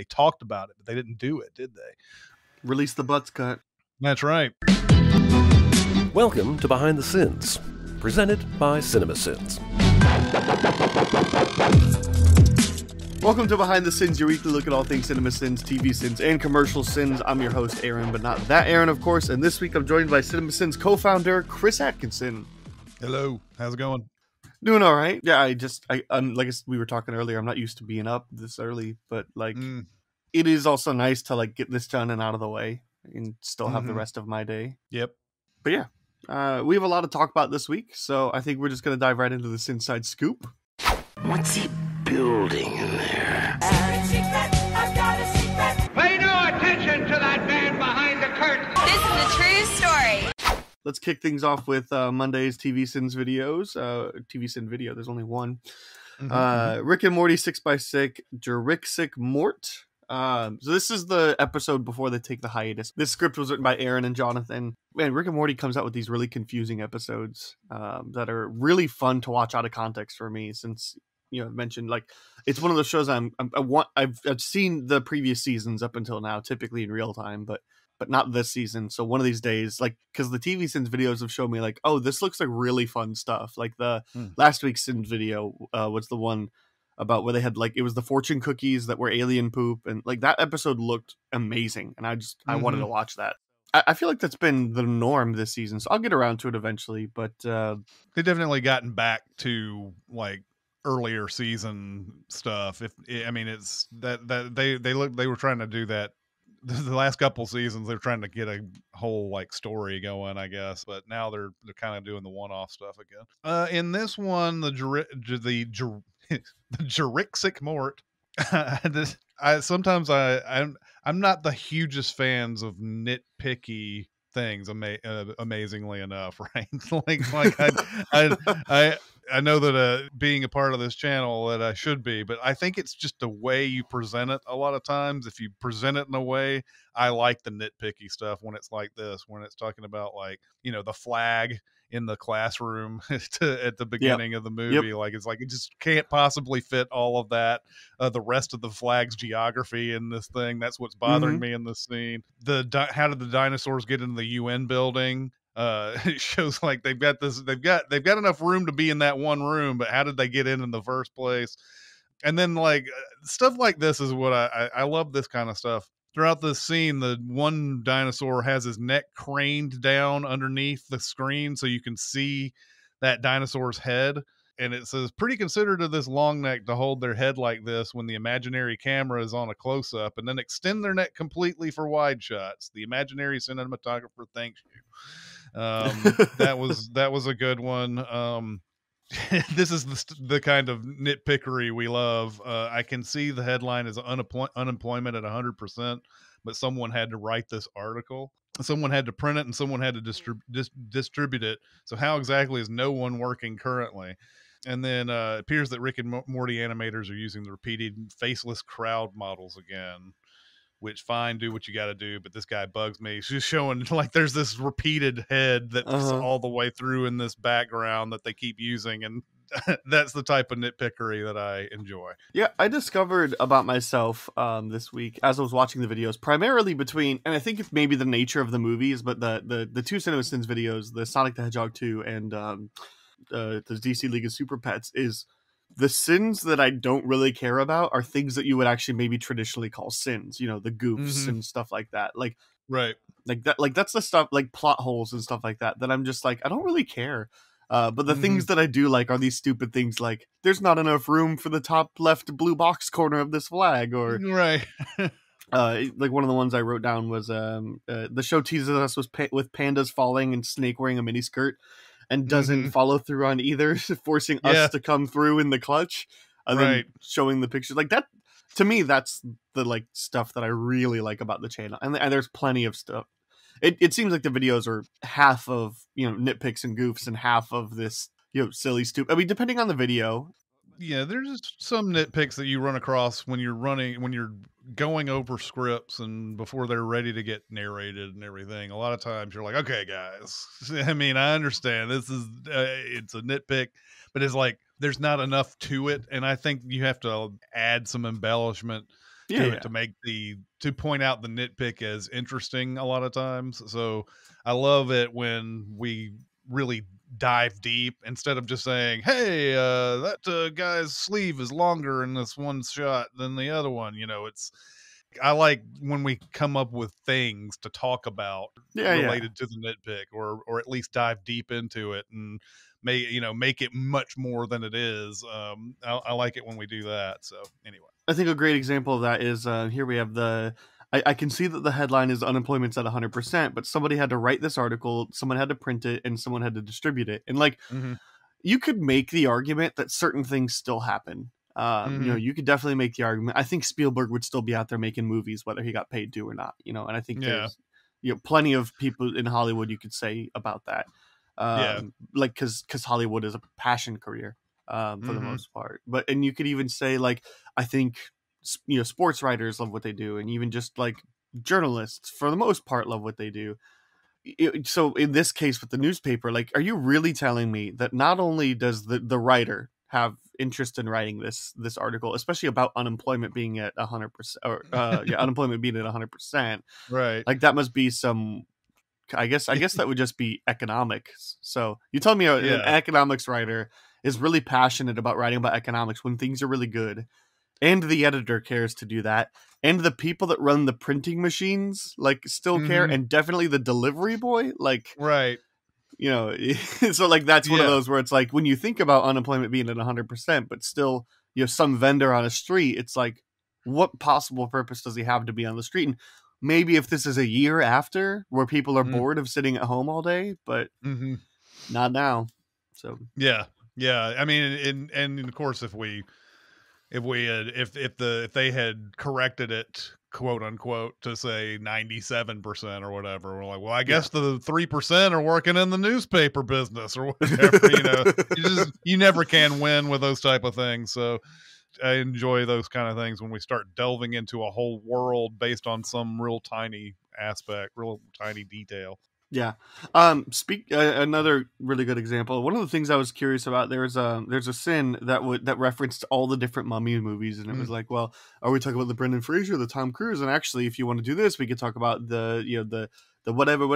They talked about it, but they didn't do it, did they? Release the butts cut. That's right. Welcome to Behind the Sins, presented by CinemaSins. Welcome to Behind the Sins, your weekly look at all things cinema sins, TV sins, and commercial sins. I'm your host, Aaron, but not that Aaron, of course. And this week I'm joined by CinemaSins Co-Founder Chris Atkinson. Hello. How's it going? Doing all right. Yeah, like we were talking earlier, I'm not used to being up this early, but it is also nice to get this done and out of the way and still have the rest of my day. Yep. But yeah, we have a lot to talk about this week, so I think we're just going to dive right into the SinSide Scoop. What's he building in there? I've got a secret. Pay no attention to that man behind the curtain. This is a true story. Let's kick things off with Monday's TV Sins videos. TV Sin video, there's only one. Rick and Morty 6x6, JuRicksic Mort. So this is the episode before they take the hiatus. This script was written by Aaron and Jonathan. Man, Rick and Morty comes out with these really confusing episodes that are really fun to watch out of context for me, since I've mentioned it's one of those shows I've seen the previous seasons up until now, typically in real time, but not this season. So one of these days, because the TV Sins videos have shown me oh, this looks like really fun stuff. Like the last week's Sins video was the one about where they had it was the fortune cookies that were alien poop, and that episode looked amazing, and I wanted to watch that. I feel like that's been the norm this season, so I'll get around to it eventually. But they've definitely gotten back to earlier season stuff. It's that they were trying to do that the last couple seasons. They're trying to get a whole story going, I guess, but now they're kind of doing the one-off stuff again. In this one, the JuRicksic Mort. I'm not the hugest fans of nitpicky things. Amazingly enough, right? I know that being a part of this channel that I should be, but I think it's just the way you present it. A lot of times, if you present it in a way, I like the nitpicky stuff when it's like this, when it's talking about the flag in the classroom at the beginning of the movie. It just can't possibly fit all of that. The rest of the flag's geography in this thing, that's what's bothering me in this scene. How did the dinosaurs get into the UN building? It shows they've got enough room to be in that one room, but how did they get in the first place? And then stuff like this is what I love, this kind of stuff. Throughout this scene, the one dinosaur has his neck craned down underneath the screen so you can see that dinosaur's head. And it says, pretty considerate of this long neck to hold their head like this when the imaginary camera is on a close-up, and then extend their neck completely for wide shots. The imaginary cinematographer thanks you. That was a good one. This is the kind of nitpickery we love. I can see the headline is unemployment at 100%, but someone had to write this article. Someone had to print it, and someone had to distribute it. So how exactly is no one working currently? And then it appears that Rick and Morty animators are using the repeated faceless crowd models again. Which, fine, do what you got to do, but this guy bugs me. He's just showing there's this repeated head that's all the way through in this background that they keep using, and that's the type of nitpickery that I enjoy. Yeah, I discovered about myself this week as I was watching the videos, primarily between, and I think it's maybe the nature of the movies, but the two CinemaSins videos, the Sonic the Hedgehog 2 and the DC League of Superpets, is the sins that I don't really care about are things that you would actually maybe traditionally call sins, the goofs and stuff like that. Right. That's the stuff, plot holes and stuff like that I'm just I don't really care. But the things that I do like are these stupid things there's not enough room for the top left blue box corner of this flag, or right. One of the ones I wrote down was the show teases us with pandas falling and Snake wearing a miniskirt and doesn't follow through on either, forcing us to come through in the clutch, and then showing the pictures that. To me, that's the stuff that I really like about the channel, and there's plenty of stuff. It seems like the videos are half of nitpicks and goofs, and half of this silly stupid. I mean, depending on the video. Yeah, there's just some nitpicks that you run across when you're going over scripts and before they're ready to get narrated and everything. A lot of times you're like, okay, guys, I mean, I understand this is, it's a nitpick, but it's there's not enough to it. And I think you have to add some embellishment to point out the nitpick as interesting a lot of times. So I love it when we really dive deep instead of just saying, hey, that guy's sleeve is longer in this one shot than the other one. I like when we come up with things to talk about related to the nitpick, or at least dive deep into it and make it much more than it is. I like it when we do that. So anyway, I think a great example of that is here we have I can see that the headline is unemployment's at 100%, but somebody had to write this article, someone had to print it, and someone had to distribute it. And you could make the argument that certain things still happen. You could definitely make the argument. I think Spielberg would still be out there making movies, whether he got paid to or not. And I think there's plenty of people in Hollywood you could say about that. Because Hollywood is a passion career for the most part. And you could even say I think sports writers love what they do, and even just journalists for the most part love what they do. So in this case with the newspaper, are you really telling me that not only does the writer have interest in writing this article, especially about unemployment being at 100%, or unemployment being at 100%, right? That must be some. I guess that would just be economics. So you tell me an economics writer is really passionate about writing about economics when things are really good, and the editor cares to do that, and the people that run the printing machines still care, and definitely the delivery boy, right. So that's one of those where it's when you think about unemployment being at 100%, but still some vendor on a street, it's what possible purpose does he have to be on the street? And maybe if this is a year after where people are bored of sitting at home all day, but not now. So yeah. I mean, and of course, if they had corrected it, quote unquote, to say 97% or whatever, we're like, well, I guess the 3% are working in the newspaper business or whatever. You never can win with those type of things. So I enjoy those kind of things when we start delving into a whole world based on some real tiny aspect, real tiny detail. Yeah. Another really good example. One of the things I was curious about, there's a sin that referenced all the different Mummy movies, and it was well, are we talking about the Brendan Fraser, the Tom Cruise? And actually, if you want to do this, we could talk about the whatever,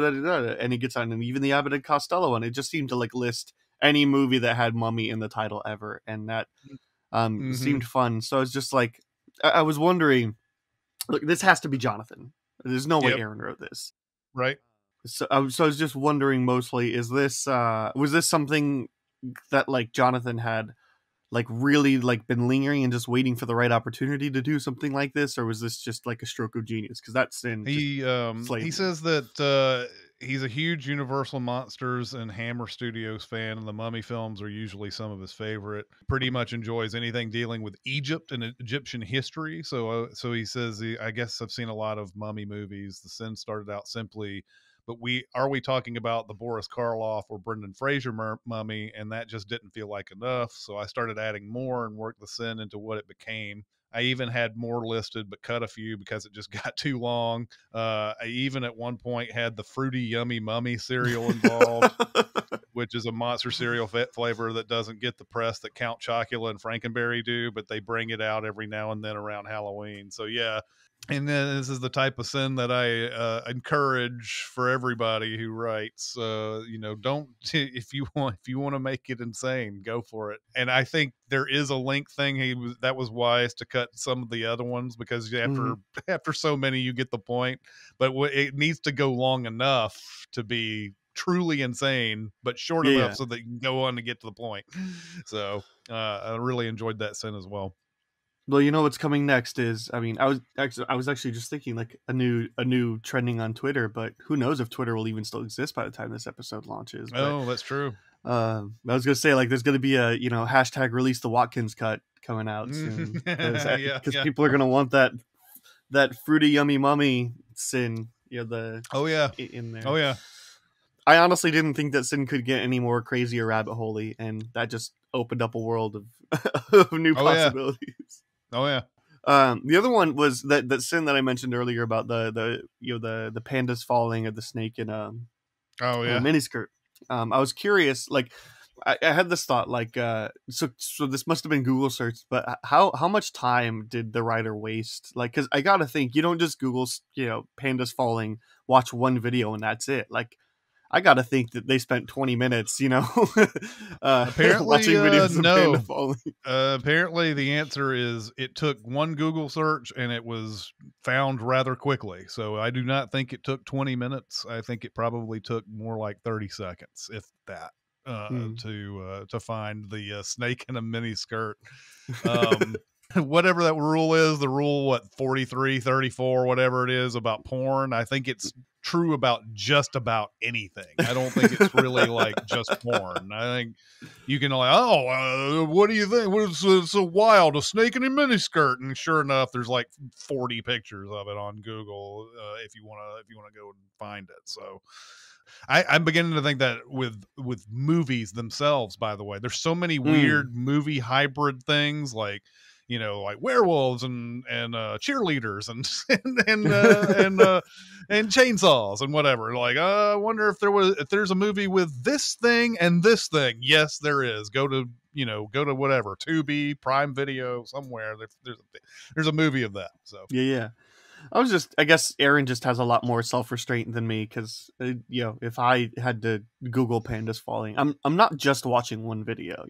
and he gets on, and even the Abbott and Costello one. It just seemed to list any movie that had Mummy in the title ever, and that seemed fun. So I was just I was wondering, look, this has to be Jonathan. There's no way Aaron wrote this, right? So I was just wondering, mostly, was this something that Jonathan had really been lingering and just waiting for the right opportunity to do something like this, or was this just a stroke of genius? Because that's sin. He says that he's a huge Universal Monsters and Hammer Studios fan, and the Mummy films are usually some of his favorite. Pretty much enjoys anything dealing with Egypt and Egyptian history. So he says, I guess I've seen a lot of Mummy movies. The sin started out simply, but are we talking about the Boris Karloff or Brendan Fraser Mummy? And that just didn't feel like enough. So I started adding more and worked the sin into what it became. I even had more listed, but cut a few because it just got too long. I even at one point had the Fruity Yummy Mummy cereal involved, which is a monster cereal flavor that doesn't get the press that Count Chocula and Frankenberry do, but they bring it out every now and then around Halloween. So yeah. And then this is the type of sin that I encourage for everybody who writes. Don't if you want to make it insane, go for it. And I think there is a length thing. That was wise to cut some of the other ones, because after so many, you get the point. But it needs to go long enough to be truly insane, but short enough so that you can go on to get to the point. So I really enjoyed that sin as well. Well, what's coming next is, I was actually just thinking a new trending on Twitter, but who knows if Twitter will even still exist by the time this episode launches. Oh, that's true. I was gonna say there's gonna be a hashtag release the Watkins cut coming out soon, because people are gonna want that Fruity Yummy Mummy sin. In there. Oh yeah. I honestly didn't think that sin could get any more crazy or rabbit holey, and that just opened up a world of new possibilities. Oh yeah. The other one was that sin that I mentioned earlier about the pandas falling, or the snake in a miniskirt. I was curious, I had this thought, like, so this must have been Google search, but how much time did the writer waste? Like, because I gotta think, you don't just Google, pandas falling, watch one video, and that's it. Like, I gotta think that they spent 20 minutes, Apparently, watching videos of no. panda falling. Apparently, the answer is it took one Google search and it was found rather quickly. So I do not think it took 20 minutes. I think it probably took more like 30 seconds, if that. To find the snake in a mini skirt. Whatever that rule is, the rule 43, 34, whatever it is about porn, I think it's true about just about anything. I don't think it's really like just porn. I think you can what do you think? It's so wild, a snake in a miniskirt, and sure enough, there's like 40 pictures of it on Google if you want to go and find it. So I'm beginning to think that with movies themselves, by the way, there's so many weird movie hybrid things like werewolves and cheerleaders and chainsaws and whatever. Like, I wonder if there's a movie with this thing and this thing. Yes, there is. Go to whatever, Tubi, Prime Video, somewhere. There's a movie of that. So yeah. I guess Aaron just has a lot more self-restraint than me, because if I had to Google pandas falling, I'm not just watching one video.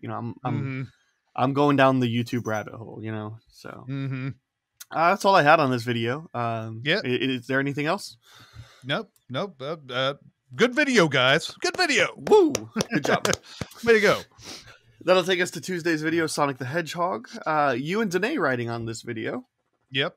I'm going down the YouTube rabbit hole. So that's all I had on this video. Yeah. Is there anything else? Nope. Good video, guys. Good video. Woo! Good job. Way to go. That'll take us to Tuesday's video, Sonic the Hedgehog. You and Danae writing on this video. Yep.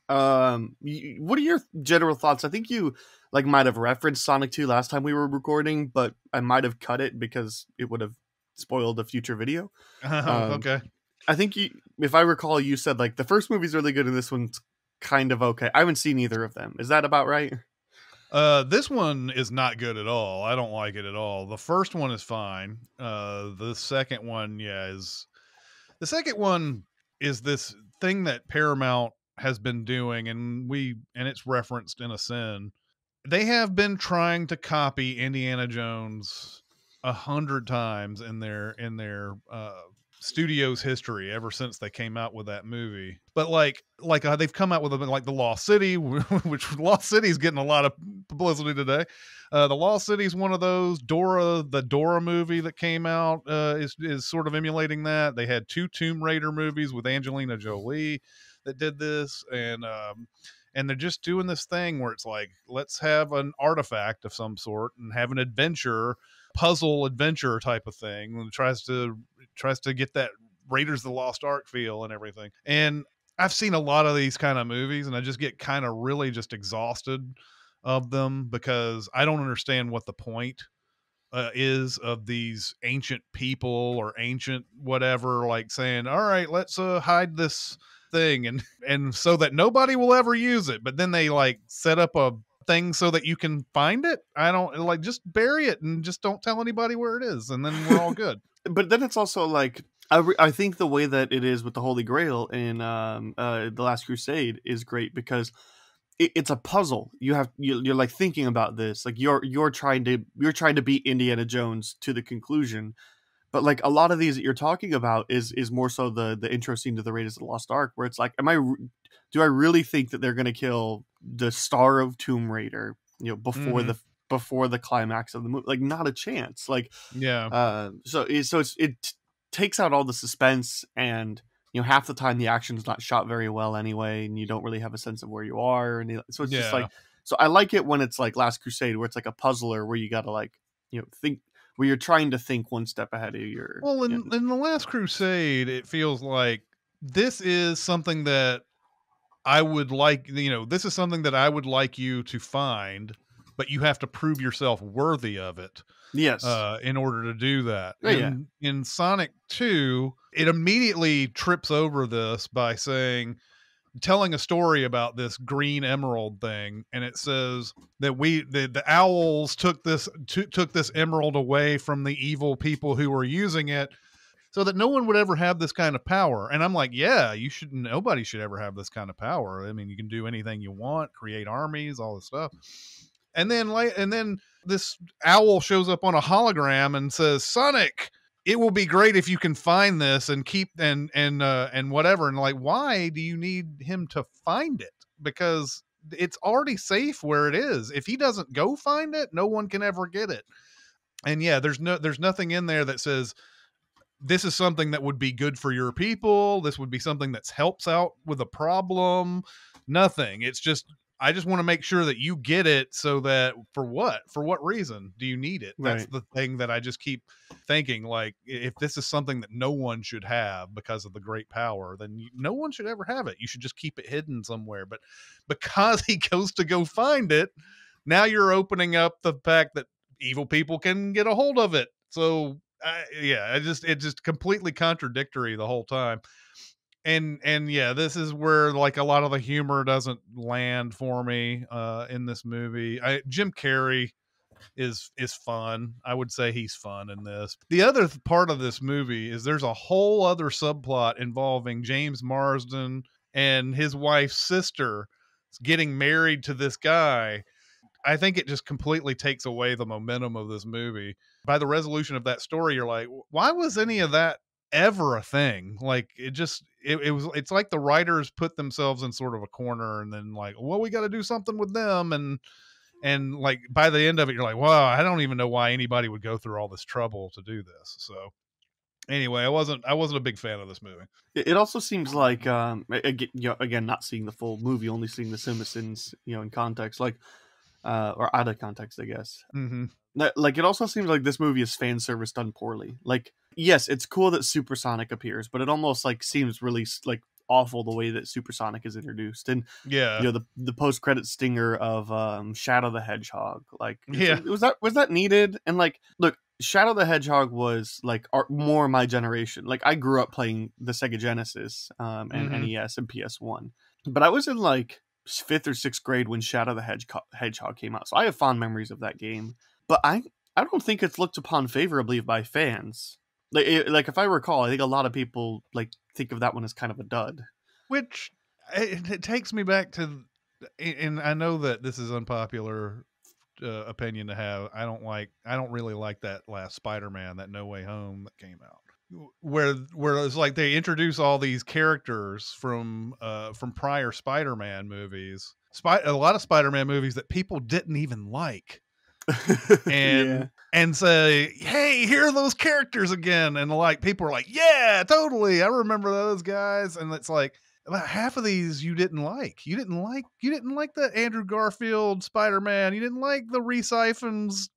What are your general thoughts? I think you might have referenced Sonic 2 last time we were recording, but I might have cut it because it would have spoiled a future video. Okay. I think if I recall, you said the first movie's really good and this one's kind of okay. I haven't seen either of them. Is that about right? This one is not good at all. I don't like it at all. The first one is fine. The second one, is this thing that Paramount has been doing, and it's referenced in a sin. They have been trying to copy Indiana Jones 100 times in their studio's history ever since they came out with that movie. But they've come out with the Lost City, which Lost City's getting a lot of publicity today. The Lost City's one of those. The Dora movie that came out is sort of emulating that. They had 2 Tomb Raider movies with Angelina Jolie that did this, and they're just doing this thing where it's like, let's have an artifact of some sort and have an puzzle adventure type of thing, and tries to get that Raiders of the Lost Ark feel and everything. And I've seen a lot of these kind of movies, and I just get kind of really just exhausted of them, because I don't understand what the point is of these ancient people or ancient whatever, like saying, all right, let's hide this thing and so that nobody will ever use it, but then they set up a thing so that you can find it. I don't just bury it and just don't tell anybody where it is, and then we're all good. But then it's also I think the way that it is with the Holy Grail in The Last Crusade is great, because it's a puzzle. You're thinking about this, you're trying to beat Indiana Jones to the conclusion. But a lot of these that you're talking about is more so the intro scene to the Raiders of the Lost Ark, where it's do I really think that they're going to kill the star of Tomb Raider, before the climax of the movie? Not a chance. So it takes out all the suspense, and half the time the action's not shot very well anyway, and you don't really have a sense of where you are, and so it's just so I like it when it's Last Crusade, where it's a puzzler where you got to think, where you're trying to think one step ahead of your... Well, in The Last Crusade, it feels like this is something that I would this is something that I would like you to find, but you have to prove yourself worthy of it. Yes. In order to do that. Yeah, in Sonic 2, it immediately trips over this by telling a story about this green emerald thing, and it says that the owls took this emerald away from the evil people who were using it, so that no one would ever have this kind of power. And I'm like, yeah, nobody should ever have this kind of power. I mean, you can do anything you want, create armies, all this stuff. And then this owl shows up on a hologram and says, Sonic, it will be great if you can find this and keep and whatever. And like, why do you need him to find it? Because it's already safe where it is. If he doesn't go find it, no one can ever get it. And yeah, there's nothing in there that says this is something that would be good for your people. This would be something that helps out with a problem. Nothing. It's just, I just want to make sure that you get it, so that for what reason do you need it? That's Right. the thing that I just keep thinking, like, if this is something that no one should have because of the great power, then no one should ever have it. You should just keep it hidden somewhere. But because he goes to go find it, now you're opening up the fact that evil people can get a hold of it. So it's just completely contradictory the whole time. And yeah, this is where like a lot of the humor doesn't land for me in this movie. Jim Carrey is fun. I would say he's fun in this. The other part of this movie is there's a whole other subplot involving James Marsden and his wife's sister getting married to this guy. I think it just completely takes away the momentum of this movie. By the resolution of that story, you're like, why was any of that ever a thing? Like, it's like the writers put themselves in sort of a corner and then like, well, we got to do something with them. And like by the end of it, you're like, wow, I don't even know why anybody would go through all this trouble to do this. So anyway, I wasn't a big fan of this movie. It also seems like, again, not seeing the full movie, only seeing the CinemaSins, in context, like, or out of context, I guess. Mm-hmm. Like, it also seems like this movie is fan service done poorly. Like, yes, it's cool that Supersonic appears, but it almost like seems really like awful the way that Supersonic is introduced. And yeah, the post credit stinger of Shadow the Hedgehog. Like, yeah, was that needed? And like, look, Shadow the Hedgehog was like more my generation. Like, I grew up playing the Sega Genesis and NES and PS1, but I was in like 5th or 6th grade when Shadow the Hedgehog came out, so I have fond memories of that game. But I don't think it's looked upon favorably by fans. Like if I recall, I think a lot of people like think of that one as kind of a dud. Which it takes me back to, and I know that this is unpopular opinion to have. I don't really like that last Spider-Man, that No Way Home that came out, where it's like they introduce all these characters from prior Spider-Man movies, a lot of Spider-Man movies that people didn't even like. And say, hey, here are those characters again, and like people are like, yeah, totally, I remember those guys. And it's like about half of these you didn't like the Andrew Garfield Spider-Man, you didn't like the Re-Siphons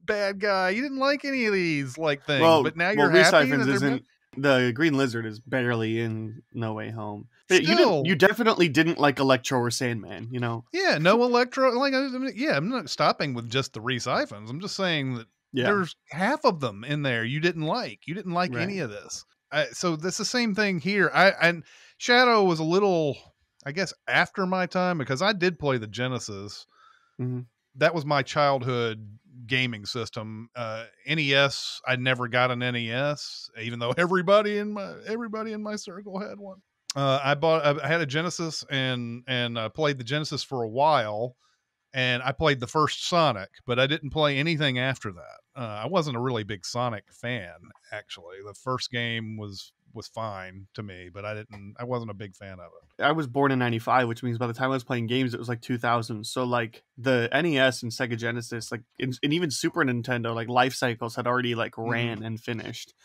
bad guy, you didn't like any of these like things. But now you're happy. The Green Lizard is barely in No Way Home. Still, you definitely didn't like Electro or Sandman, Yeah, no Electro. Like, I'm not stopping with just the Re-Siphons. I'm just saying that there's half of them in there you didn't like. You didn't like any of this. So that's the same thing here. And Shadow was a little, I guess, after my time, because I did play the Genesis. Mm-hmm. That was my childhood gaming system. NES, I never got an NES, even though everybody in my circle had one. I had a Genesis and played the Genesis for a while, and I played the first Sonic, but I didn't play anything after that. I wasn't a really big Sonic fan, actually. The first game was fine to me, but I wasn't a big fan of it. I was born in 95, which means by the time I was playing games, it was like 2000. So like the NES and Sega Genesis, like and even Super Nintendo, like life cycles had already like ran and finished.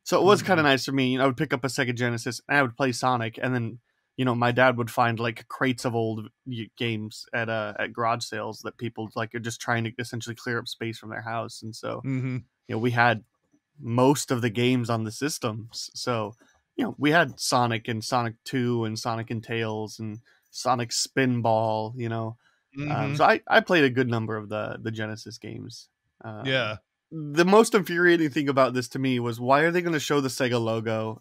So it was kind of nice for me. I would pick up a Sega Genesis and I would play Sonic, and then my dad would find like crates of old games at garage sales that people like are just trying to essentially clear up space from their house, and so we had most of the games on the systems. So we had Sonic and Sonic 2 and Sonic and Tails and Sonic Spinball. So I played a good number of the Genesis games. The most infuriating thing about this to me was, why are they going to show the Sega logo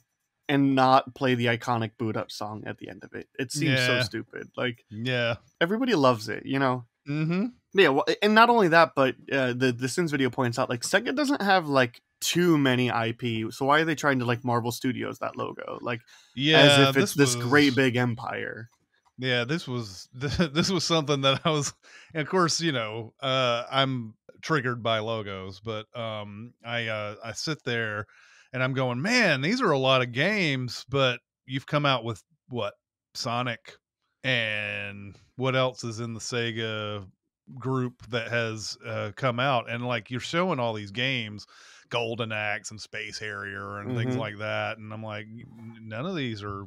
and not play the iconic Boot Up song at the end of it? It seems so stupid. Like, everybody loves it, Mm-hmm. Yeah, well, and not only that, but the Sins video points out, like, Sega doesn't have like too many IP, so why are they trying to like Marvel Studios that logo? Like, as if it's this great big empire. Yeah, this was something that I was, and of course, I'm triggered by logos, but I sit there and I'm going, man, these are a lot of games, but you've come out with what, Sonic, and what else is in the Sega group that has come out, and like you're showing all these games, Golden Axe and Space Harrier and things like that, and I'm like, none of these are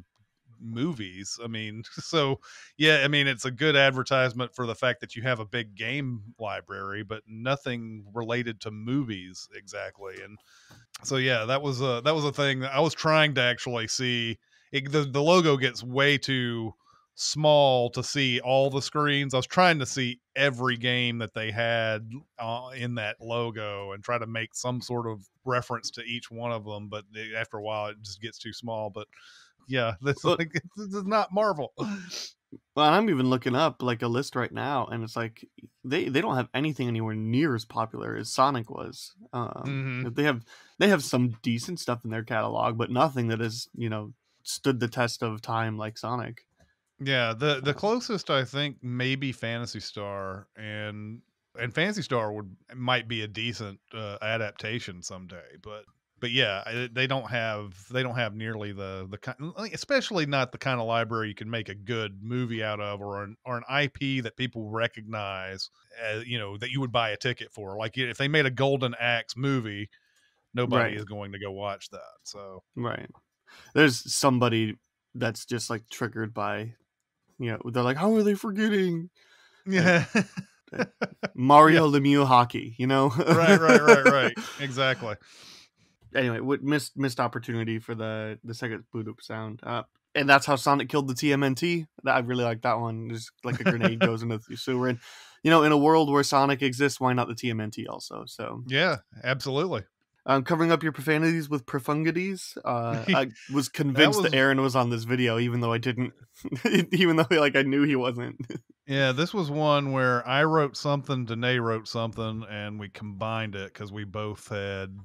movies. I mean, so yeah, I mean, it's a good advertisement for the fact that you have a big game library, but nothing related to movies exactly. And so yeah, that was a thing that I was trying to actually see. The logo gets way too small to see all the screens. I was trying to see every game that they had in that logo and try to make some sort of reference to each one of them, but after a while it just gets too small. But yeah, this is not Marvel. Well, I'm even looking up like a list right now, and it's like they don't have anything anywhere near as popular as Sonic was. They have some decent stuff in their catalog, but nothing that has, you know, stood the test of time like Sonic. Yeah, the closest I think maybe Phantasy Star, and Phantasy Star might be a decent adaptation someday, but yeah, they don't have nearly the kind, especially not the kind of library you can make a good movie out of, or an IP that people recognize, you know, that you would buy a ticket for. Like if they made a Golden Axe movie, nobody is going to go watch that. So right, there's somebody that's just like triggered by, you know, they're like, how are they forgetting? Yeah. Mario Lemieux hockey, you know? right. Exactly. Anyway, what missed opportunity for the second boot up sound. And that's how Sonic killed the TMNT. I really like that one. Just like a grenade goes into the sewer. And, you know, in a world where Sonic exists, why not the TMNT also? So yeah, absolutely. Covering up your profanities with profungities. I was convinced that Aaron was on this video, even though I didn't, even though like I knew he wasn't. Yeah, this was one where I wrote something, Danae wrote something, and we combined it because we both had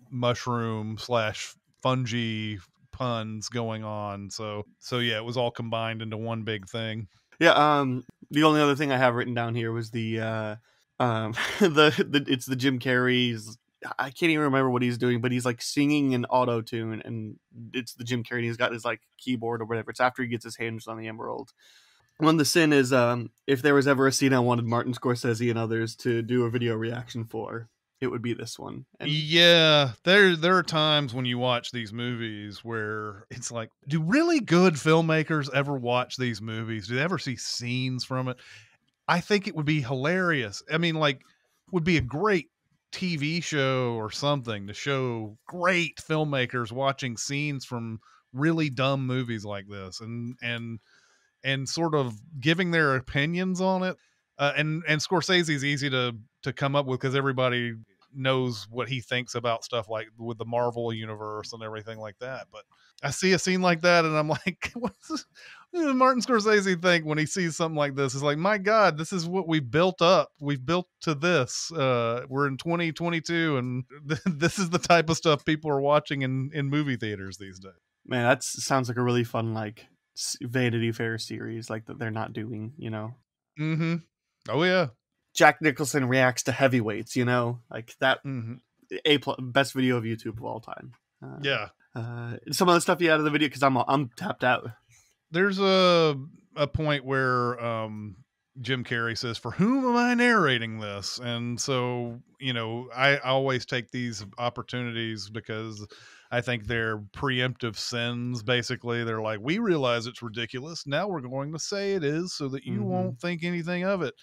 mushroom / fungi puns going on. So yeah, it was all combined into one big thing. Yeah. The only other thing I have written down here was the it's the Jim Carrey's. I can't even remember what he's doing, but he's like singing in auto tune, and it's the Jim Carrey. And he's got his like keyboard or whatever. It's after he gets his hands on the emerald. One of the sin is if there was ever a scene I wanted Martin Scorsese and others to do a video reaction for, it would be this one. And yeah, there are times when you watch these movies where it's like, do really good filmmakers ever watch these movies? Do they ever see scenes from it? I think it would be hilarious. I mean, like, would be a great TV show or something to show great filmmakers watching scenes from really dumb movies like this, and sort of giving their opinions on it. And Scorsese's easy to come up with because everybody knows what he thinks about stuff like with the Marvel universe and everything like that. But I see a scene like that and I'm like, what's this? What does Martin Scorsese think when he sees something like this? It's like, my God, this is what we've built up. We've built to this. We're in 2022 and this is the type of stuff people are watching in movie theaters these days. Man, that sounds like a really fun like Vanity Fair series like that they're not doing, you know. Oh yeah. Jack Nicholson reacts to heavyweights, you know, like that. Best video of YouTube of all time. Yeah. Some of the stuff you had of the video because I'm tapped out. There's a point where Jim Carrey says, "For whom am I narrating this?" And so, you know, I always take these opportunities because I think they're preemptive sins. Basically, they're like, we realize it's ridiculous. Now we're going to say it is so that you won't think anything of it.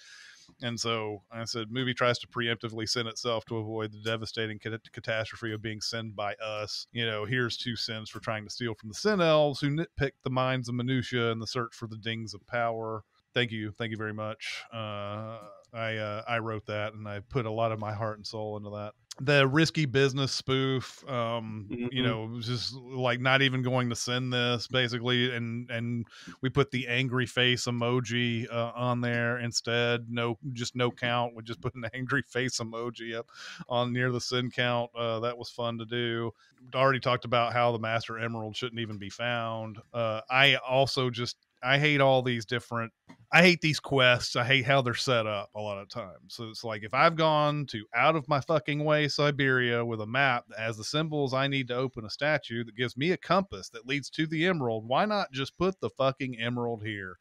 And so I said, movie tries to preemptively sin itself to avoid the devastating catastrophe of being sinned by us. You know, here's 2 sins for trying to steal from the sin elves who nitpick the minds of minutia in the search for the dings of power. Thank you very much. I wrote that and I put a lot of my heart and soul into that. The risky business spoof, you know, just like not even going to send this basically. And we put the angry face emoji on there instead. Just no count. We just put an angry face emoji up on near the sin count. That was fun to do. Already talked about how the Master Emerald shouldn't even be found. I also just all these different. I hate these quests. I hate how they're set up a lot of times. So it's like if I've gone to out of my fucking way Siberia with a map that has the symbols I need to open a statue that gives me a compass that leads to the emerald, why not just put the fucking emerald here?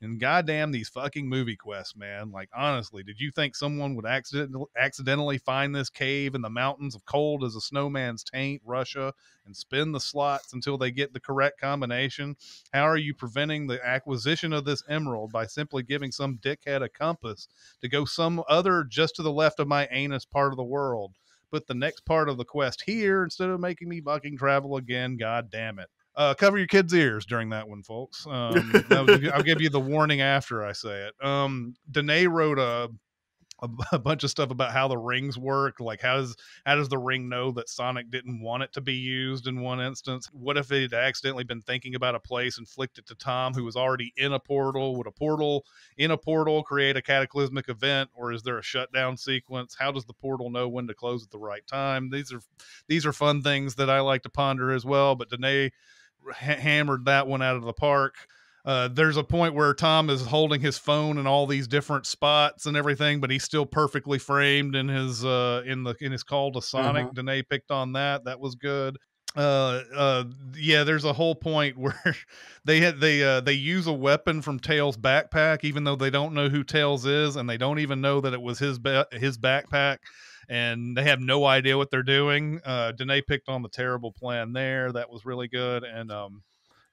And goddamn these fucking movie quests, man. Like, honestly, did you think someone would accidentally find this cave in the mountains of cold as a snowman's taint, Russia, and spin the slots until they get the correct combination? How are you preventing the acquisition of this emerald by simply giving some dickhead a compass to go some other just to the left of my anus part of the world? Put the next part of the quest here instead of making me fucking travel again. God damn it. Cover your kids' ears during that one, folks. I'll give you the warning after I say it. Danae wrote a bunch of stuff about how the rings work. Like, how does the ring know that Sonic didn't want it to be used in one instance? What if it had accidentally been thinking about a place and flicked it to Tom, who was already in a portal? Would a portal in a portal create a cataclysmic event, or is there a shutdown sequence? How does the portal know when to close at the right time? These are fun things that I like to ponder as well. But Danae hammered that one out of the park. There's a point where Tom is holding his phone in all these different spots and everything, but he's still perfectly framed in his call to Sonic. Danae picked on that. That was good. Yeah, there's a whole point where they use a weapon from Tails' backpack, even though they don't know who Tails is, and they don't even know that it was his backpack. And they have no idea what they're doing. Danae picked on the terrible plan there. That was really good. And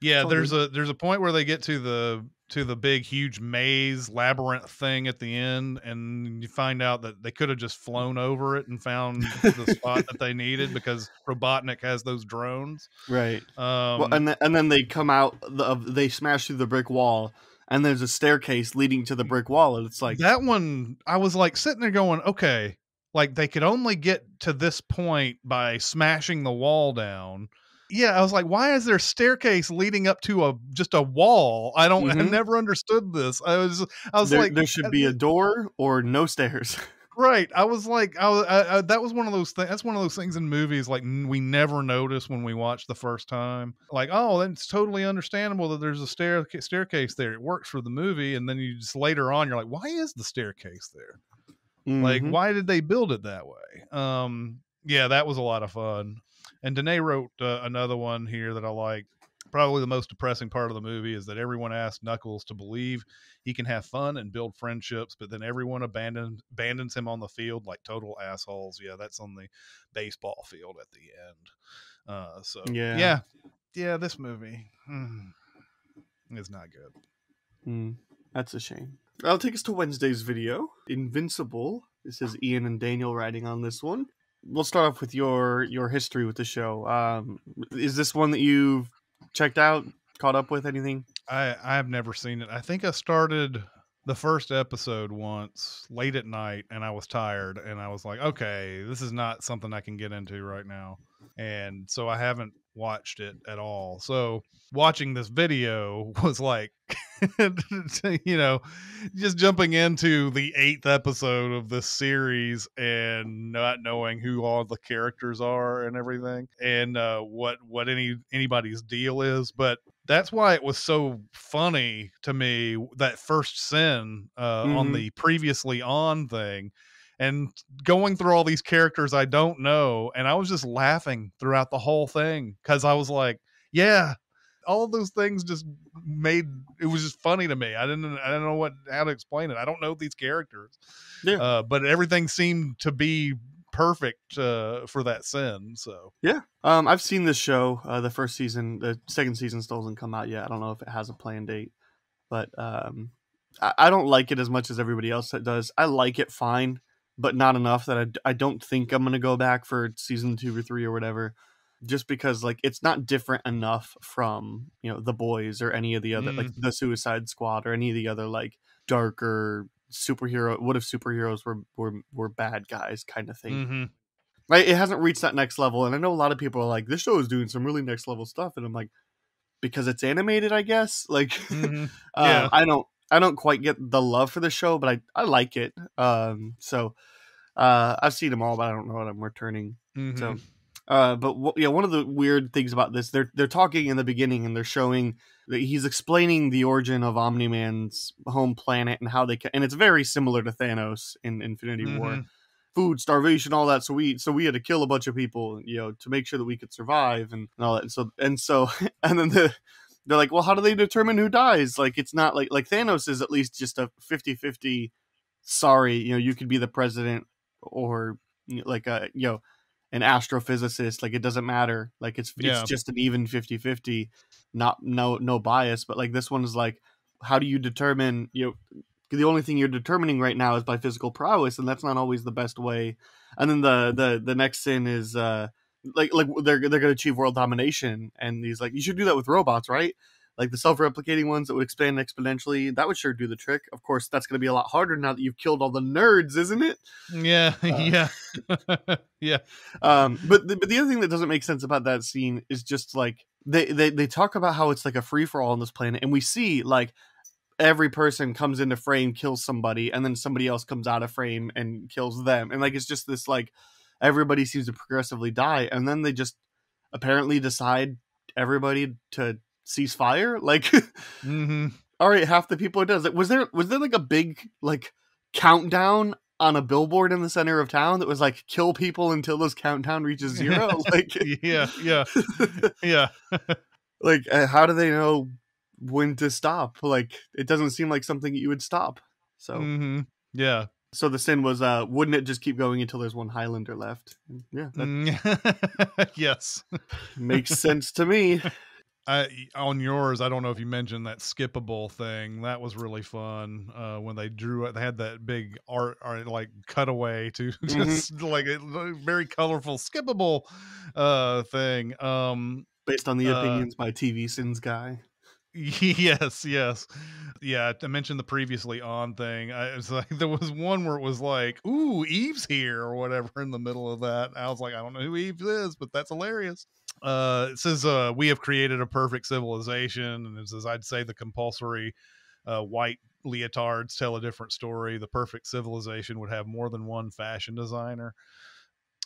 yeah, there's a point where they get to the big huge maze labyrinth thing at the end, and you find out that they could have just flown over it and found the spot that they needed because Robotnik has those drones. Right. Well, and then they come out. They smash through the brick wall. And there's a staircase leading to the brick wall, and it's like that one. I was like sitting there going, okay. Like, they could only get to this point by smashing the wall down. Yeah, I was like, why is there a staircase leading up to just a wall? I never understood this. I was like, there should be a door or no stairs. Right. I was like, that was one of those things. That's one of those things in movies like we never notice when we watch the first time. Like, oh, then it's totally understandable that there's a staircase there. It works for the movie, and then you just later on you're like, why is the staircase there? Like, why did they build it that way? Yeah, that was a lot of fun. And Danae wrote another one here that I like. Probably the most depressing part of the movie is that everyone asks Knuckles to believe he can have fun and build friendships, but then everyone abandons him on the field like total assholes. Yeah, that's on the baseball field at the end. Yeah, this movie is not good. That's a shame. That'll take us to Wednesday's video. Invincible. This is Ian and Daniel writing on this one. We'll start off with your history with the show. Is this one that you've checked out, caught up with, anything? I have never seen it. I think I started the first episode once late at night, and I was tired, and I was like, okay, this is not something I can get into right now. And so I haven't watched it at all. So watching this video was like, just jumping into the 8th episode of this series and not knowing who all the characters are and everything, and what anybody's deal is. But that's why it was so funny to me, that first sin on the previously on thing, and going through all these characters I don't know, and I was just laughing throughout the whole thing because I was like, yeah, all of those things just made it was just funny to me. I didn't know how to explain it. I don't know these characters, but everything seemed to be perfect for that sin. So yeah, I've seen this show. The first season, the second season still hasn't come out yet. I don't know if it has a planned date, but I don't like it as much as everybody else that does. I like it fine, but not enough that I don't think I'm gonna go back for season 2 or 3 or whatever. Just because, like, it's not different enough from, The Boys or any of the other, like, the Suicide Squad or any of the other, like, darker superhero. What if superheroes were bad guys kind of thing? Right? It hasn't reached that next level, and I know a lot of people are like, this show is doing some really next level stuff, and I'm like, because it's animated, I guess. Like, Yeah. I don't quite get the love for the show, but I like it. So I've seen them all, but I don't know what I'm returning. So. One of the weird things about this, they're talking in the beginning and they're showing that he's explaining the origin of Omni-Man's home planet and how and it's very similar to Thanos in Infinity War. Food, starvation, all that. So we had to kill a bunch of people, to make sure that we could survive and all that. And then they're like, well, how do they determine who dies? Like, it's not like Thanos is at least just a 50-50. Sorry, you could be the president or like an astrophysicist. Like, it doesn't matter. Like, it's just an even 50-50, no bias. But like this one is like, how do you determine, the only thing you're determining right now is by physical prowess, and that's not always the best way. And then the next sin is like they're gonna achieve world domination, and he's like, you should do that with robots, right? Like the self-replicating ones that would expand exponentially, that would sure do the trick. Of course, that's going to be a lot harder now that you've killed all the nerds, isn't it? Yeah, yeah, yeah. But the other thing that doesn't make sense about that scene is just like they talk about how it's like a free-for-all on this planet, and we see like every person comes into frame, kills somebody, and then somebody else comes out of frame and kills them, and like it's just this like everybody seems to progressively die, and then they just apparently decide everybody to cease fire. Like, all right, half the people it does. Like, was there like a big like countdown on a billboard in the center of town that was like, kill people until this countdown reaches 0? Like, yeah. Like, how do they know when to stop? Like, it doesn't seem like something you would stop. So yeah. So the sin was, wouldn't it just keep going until there's one Highlander left? Yeah. Yes. Makes sense to me. On yours, I don't know if you mentioned that skippable thing. That was really fun when they had that big art like cutaway to just like a very colorful skippable thing. Based on the opinions by TV Sins guy. Yes. Yeah, I mentioned the previously on thing. It's like there was one where it was like, ooh, Eve's here or whatever in the middle of that. I was like, I don't know who Eve is, but that's hilarious. It says we have created a perfect civilization, and it says I'd say the compulsory white leotards tell a different story. The perfect civilization would have more than one fashion designer.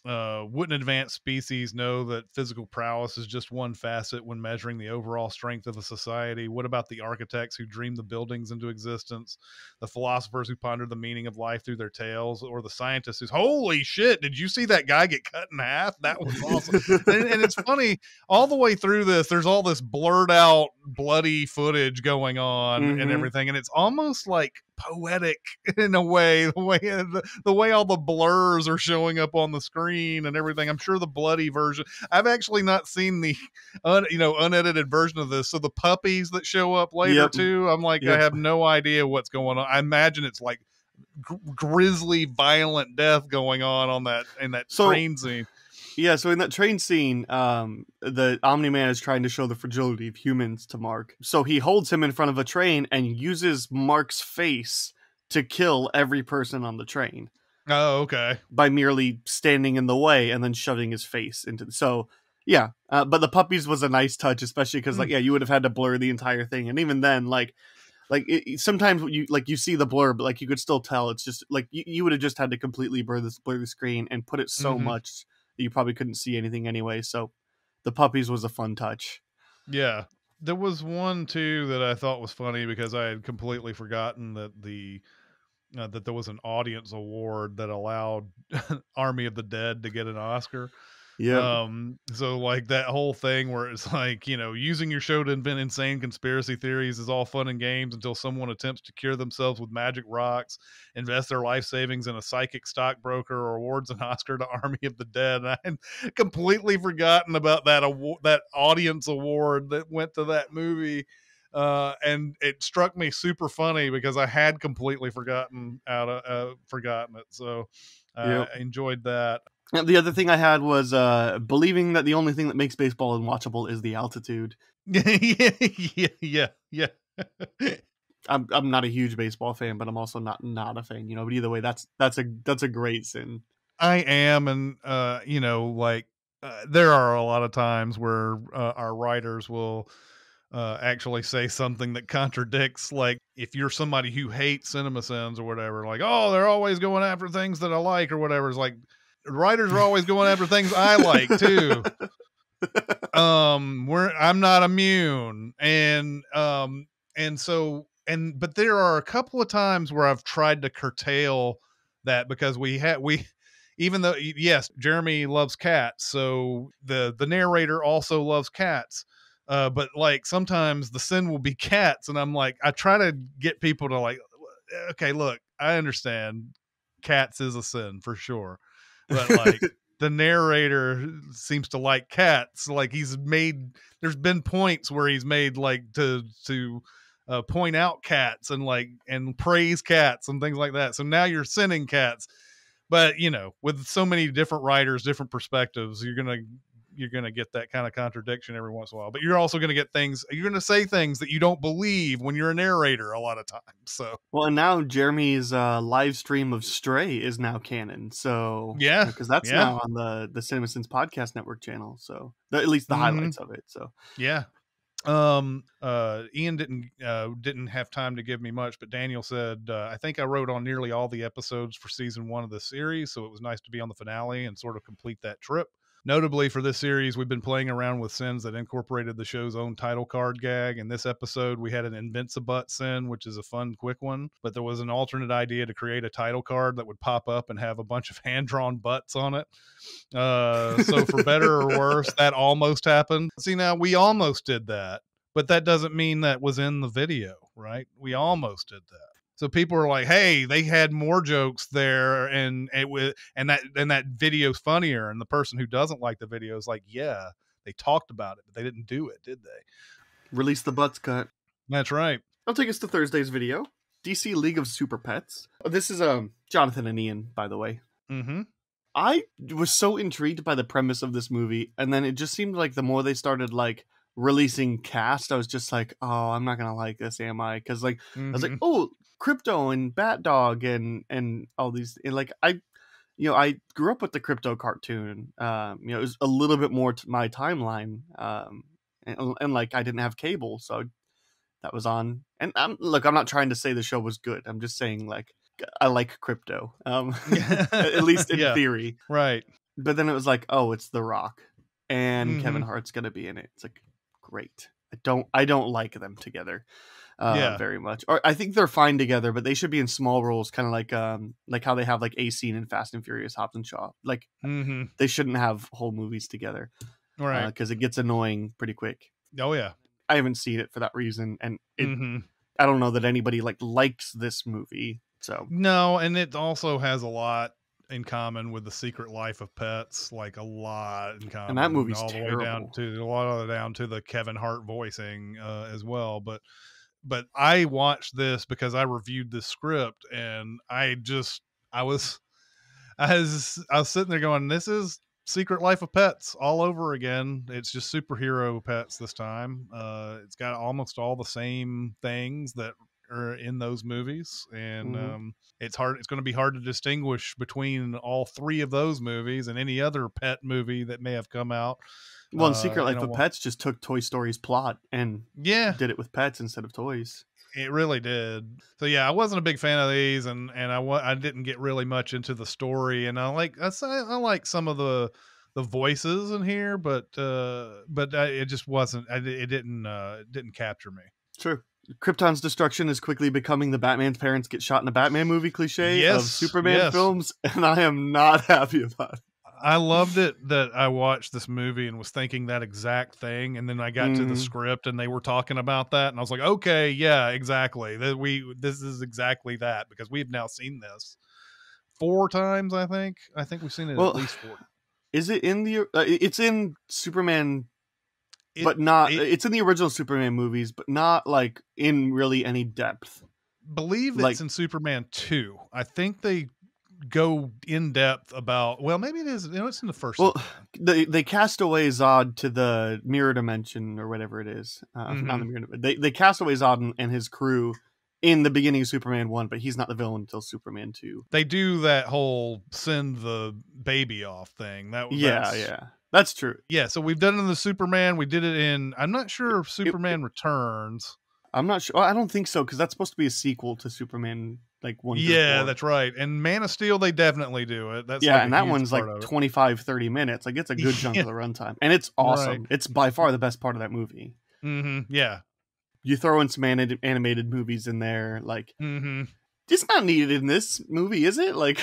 Wouldn't advanced species know that physical prowess is just one facet when measuring the overall strength of a society? What about the architects who dreamed the buildings into existence, the philosophers who pondered the meaning of life through their tales, or the scientists who's, holy shit, did you see that guy get cut in half? That was awesome. and it's funny, all the way through this, there's all this blurred out bloody footage going on and everything, and it's almost like poetic in a way, the way all the blurs are showing up on the screen and everything. I'm sure the bloody version, I've actually not seen the unedited version of this, so the puppies that show up later too, I'm like, I have no idea what's going on. I imagine it's like grisly violent death going on that in that train scene. Yeah, so in that train scene, the Omni-Man is trying to show the fragility of humans to Mark. So he holds him in front of a train and uses Mark's face to kill every person on the train. Oh, okay. By merely standing in the way and then shoving his face into but the puppies was a nice touch, especially because you would have had to blur the entire thing, and even then, sometimes you see the blur, but like you could still tell it's just like you would have just had to completely blur the screen and put it so much you probably couldn't see anything anyway. So the puppies was a fun touch. Yeah. There was one too that I thought was funny because I had completely forgotten that that there was an audience award that allowed Army of the Dead to get an Oscar. Yeah. So like that whole thing where it's like, using your show to invent insane conspiracy theories is all fun and games until someone attempts to cure themselves with magic rocks, invest their life savings in a psychic stockbroker, or awards an Oscar to Army of the Dead. And I had completely forgotten about that that audience award that went to that movie. And it struck me super funny because I had completely forgotten it. So I enjoyed that. The other thing I had was believing that the only thing that makes baseball unwatchable is the altitude. Yeah. I'm not a huge baseball fan, but I'm also not a fan. But either way, that's a great sin. I am, and there are a lot of times where our writers will actually say something that contradicts, like if you're somebody who hates CinemaSins or whatever, like, oh, they're always going after things that I like or whatever. It's like, writers are always going after things I like too. I'm not immune, but there are a couple of times where I've tried to curtail that, because even though, yes, Jeremy loves cats, so the narrator also loves cats. But like sometimes the sin will be cats, and I'm like, I try to get people to like, okay, look, I understand cats is a sin for sure, but like the narrator seems to like cats. Like there's been points where he's made like to point out cats and praise cats and things like that. So now you're sinning cats, but with so many different writers, different perspectives, you're gonna get that kind of contradiction every once in a while. But you're also gonna get you're gonna say things that you don't believe when you're a narrator a lot of times. So and now Jeremy's live stream of Stray is now canon. So yeah, because that's now on the CinemaSins podcast network channel. So at least the highlights of it. So yeah. Ian didn't have time to give me much, but Daniel said, I think I wrote on nearly all the episodes for season 1 of the series, so it was nice to be on the finale and sort of complete that trip. Notably for this series, we've been playing around with sins that incorporated the show's own title card gag. In this episode, we had an Invincible sin, which is a fun, quick one, but there was an alternate idea to create a title card that would pop up and have a bunch of hand-drawn butts on it. So for better or worse, that almost happened. See, now we almost did that, but that doesn't mean that was in the video, right? We almost did that. So people are like, "Hey, they had more jokes there, and that video's funnier." And the person who doesn't like the video is like, "Yeah, they talked about it, but they didn't do it, did they?" Release the butts cut. That's right. I'll take us to Thursday's video. DC League of Superpets. This is Jonathan and Ian, by the way. Mm-hmm. I was so intrigued by the premise of this movie, and then it just seemed like the more they started like releasing cast, I was just like, "Oh, I'm not gonna like this, am I?" Because I was like, "Oh, Crypto and Bat Dog and all these," and like I grew up with the Crypto cartoon. It was a little bit more to my timeline, and like I didn't have cable, so that was on. And I'm not trying to say the show was good. I'm just saying like I like Crypto, at least in theory, right? But then it was like, oh, it's The Rock and Kevin Hart's gonna be in it. It's like, great. I don't like them together. Very much. Or I think they're fine together, but they should be in small roles, kind of like how they have like a scene in Fast and Furious, Hobbs and Shaw. Like they shouldn't have whole movies together, right? Because it gets annoying pretty quick. Oh yeah, I haven't seen it for that reason, and I don't know that anybody likes this movie. So no, and it also has a lot in common with The Secret Life of Pets, like a lot in common. And that movie's all terrible. The way down to the Kevin Hart voicing as well, but I watched this because I reviewed this script, and I was sitting there going, this is Secret Life of Pets all over again. It's just superhero pets this time. It's got almost all the same things that are in those movies, and it's going to be hard to distinguish between all three of those movies and any other pet movie that may have come out. Well, and Secret Life of Pets just took Toy Story's plot and did it with pets instead of toys. It really did. So yeah, I wasn't a big fan of these, and I didn't get really much into the story, and I like some of the voices in here, but it just wasn't. It didn't capture me. True. Krypton's destruction is quickly becoming the Batman's parents get shot in a Batman movie cliche of Superman films, and I am not happy about it. I loved it that I watched this movie and was thinking that exact thing, and then I got to the script and they were talking about that, and I was like, okay, yeah, exactly. This is exactly that, because we've now seen this 4 times. I think we've seen it at least 4. Is it in the? It's in Superman, but not. It's in the original Superman movies, but not like in really any depth. Believe it's in Superman 2. I think they go in depth about, well, maybe it is, it's in the first. Well, they cast away Zod to the mirror dimension or whatever it is. Not the mirror, they cast away Zod and his crew in the beginning of Superman 1, but he's not the villain until Superman 2. They do that whole send the baby off thing. That's true. Yeah, so we've done it in the Superman. We did it in, I'm not sure if Superman Returns. I'm not sure. I don't think so, because that's supposed to be a sequel to Superman like one. Yeah, that's right. And Man of Steel, they definitely do it. That's and that one's like 25-30 minutes. Like it's a good chunk of the runtime, and it's awesome. Right. It's by far the best part of that movie. Yeah. You throw in some animated movies in there, like it's not needed in this movie, is it? Like,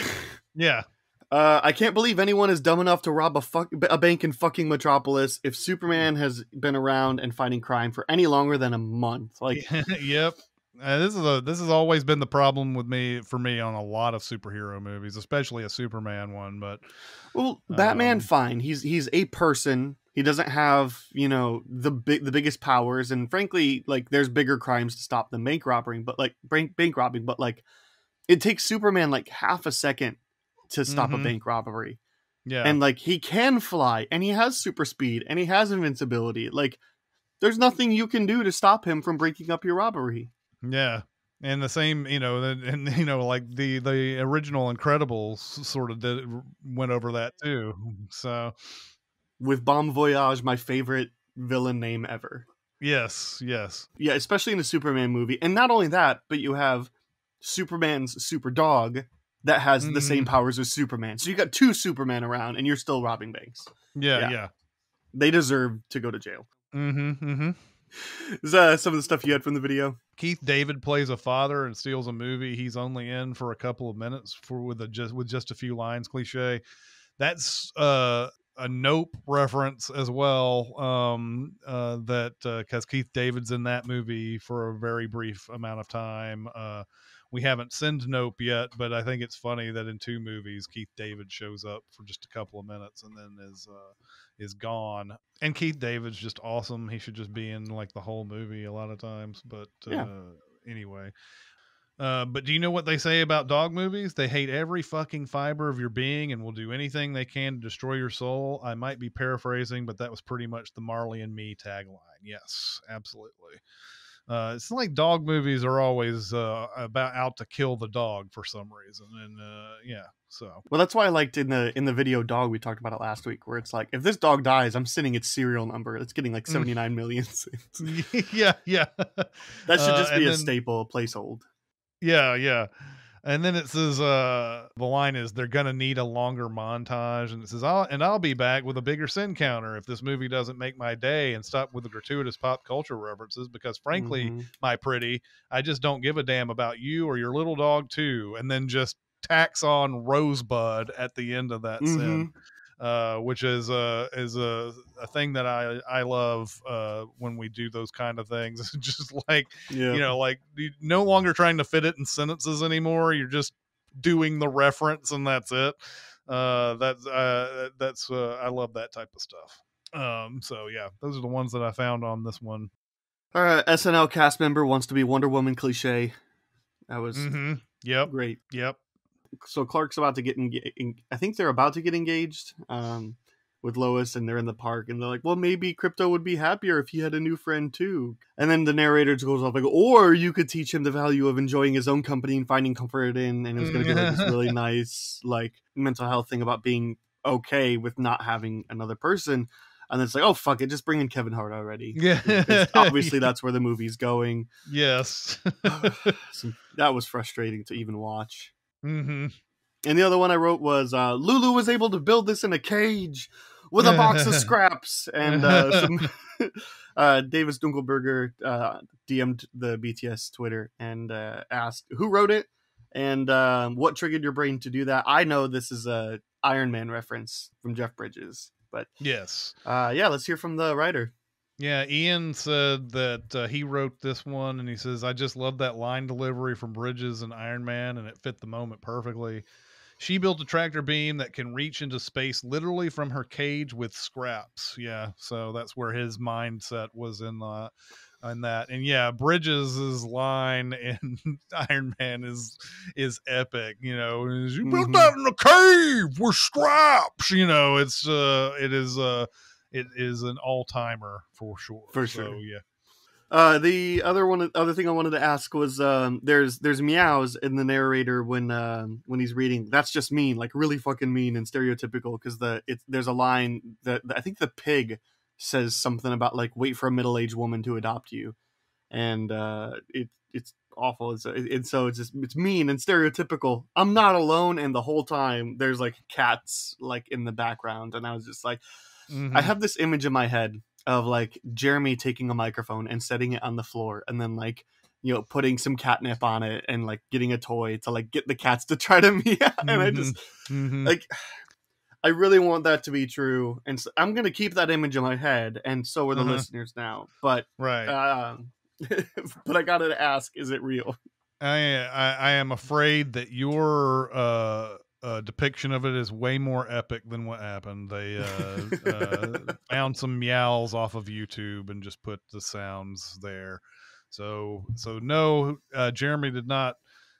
yeah. I can't believe anyone is dumb enough to rob a bank in fucking Metropolis if Superman has been around and fighting crime for any longer than a month. Like, yep. This has always been the problem for me on a lot of superhero movies, especially a Superman one. But Batman, fine. He's a person. He doesn't have, the biggest powers, and frankly, like there's bigger crimes to stop than bank robbing. But it takes Superman like half a second to stop a bank robbery. Yeah, and like he can fly, and he has super speed, and he has invincibility. Like, there's nothing you can do to stop him from breaking up your robbery. Yeah. And the same, like the original Incredibles sort of went over that too. So with Bon Voyage, my favorite villain name ever. Yes. Yeah, especially in the Superman movie. And not only that, but you have Superman's super dog that has the same powers as Superman. So you got two Supermen around and you're still robbing banks. Yeah. They deserve to go to jail. Is some of the stuff you had from the video? Keith David plays a father and steals a movie he's only in for a couple of minutes with just a few lines. Cliche. That's a Nope reference as well. Because Keith David's in that movie for a very brief amount of time. We haven't seen Nope yet, but I think it's funny that in 2 movies Keith David shows up for just a couple of minutes and then is gone. And Keith David's just awesome. He should just be in like the whole movie a lot of times. But anyway. But do you know what they say about dog movies? They hate every fucking fiber of your being and will do anything they can to destroy your soul. I might be paraphrasing, but that was pretty much the Marley and Me tagline. Yes, absolutely. It's like dog movies are always about out to kill the dog for some reason, and so. Well, that's why I liked in the video Dog, we talked about it last week, where it's like, if this dog dies, I'm sending its serial number. It's getting like 79 million. yeah. That should just be a staple, a placehold. Yeah. And then it says, the line is, they're going to need a longer montage. And it says, I'll be back with a bigger sin counter if this movie doesn't make my day and stop with the gratuitous pop culture references. Because frankly, my pretty, I just don't give a damn about you or your little dog too. And then just tacks on Rosebud at the end of that sin. Which is a thing that I love when we do those kind of things. It's just like, like you're no longer trying to fit it in sentences anymore. You're just doing the reference and that's it. I love that type of stuff. So yeah, those are the ones that I found on this one. SNL cast member wants to be Wonder Woman cliche. That was great. Yep. So Clark's about to get I think they're about to get engaged with Lois, and they're in the park, and they're like, well, maybe Crypto would be happier if he had a new friend too. And then the narrator goes off like, or you could teach him the value of enjoying his own company and finding comfort in, and it's going to be like this really nice like mental health thing about being okay with not having another person. And it's like, oh, fuck it, just bring in Kevin Hart already. Yeah. Obviously, that's where the movie's going. Yes. So that was frustrating to even watch. And the other one I wrote was Lulu was able to build this in a cage with a box of scraps. And Davis Dunkelberger DM'd the BTS Twitter and asked who wrote it and what triggered your brain to do that. I know this is a Iron Man reference from Jeff Bridges, but yes. Let's hear from the writer. Yeah, Ian said that he wrote this one, and he says, I just love that line delivery from Bridges and Iron Man, and it fit the moment perfectly. She built a tractor beam that can reach into space literally from her cage with scraps. Yeah, so that's where his mindset was in that. And yeah, Bridges' line in Iron Man is epic. You built that in a cave with scraps. It is an all-timer for sure. So, yeah. The other thing I wanted to ask was there's meows in the narrator when he's reading. That's just mean, like really fucking mean and stereotypical, because there's a line that I think the pig says something about like wait for a middle-aged woman to adopt you, and it's awful. And so it's mean and stereotypical. I'm not alone, and the whole time there's like cats like in the background, and I was just like, I have this image in my head of like Jeremy taking a microphone and setting it on the floor, and then like, you know, putting some catnip on it and like getting a toy to like get the cats to try to meow. And I just like, I really want that to be true, and so I'm gonna keep that image in my head, and so are the listeners now. But right, but I gotta ask, is it real? I am afraid that your depiction of it is way more epic than what happened. They found some meows off of YouTube and just put the sounds there. So no, Jeremy did not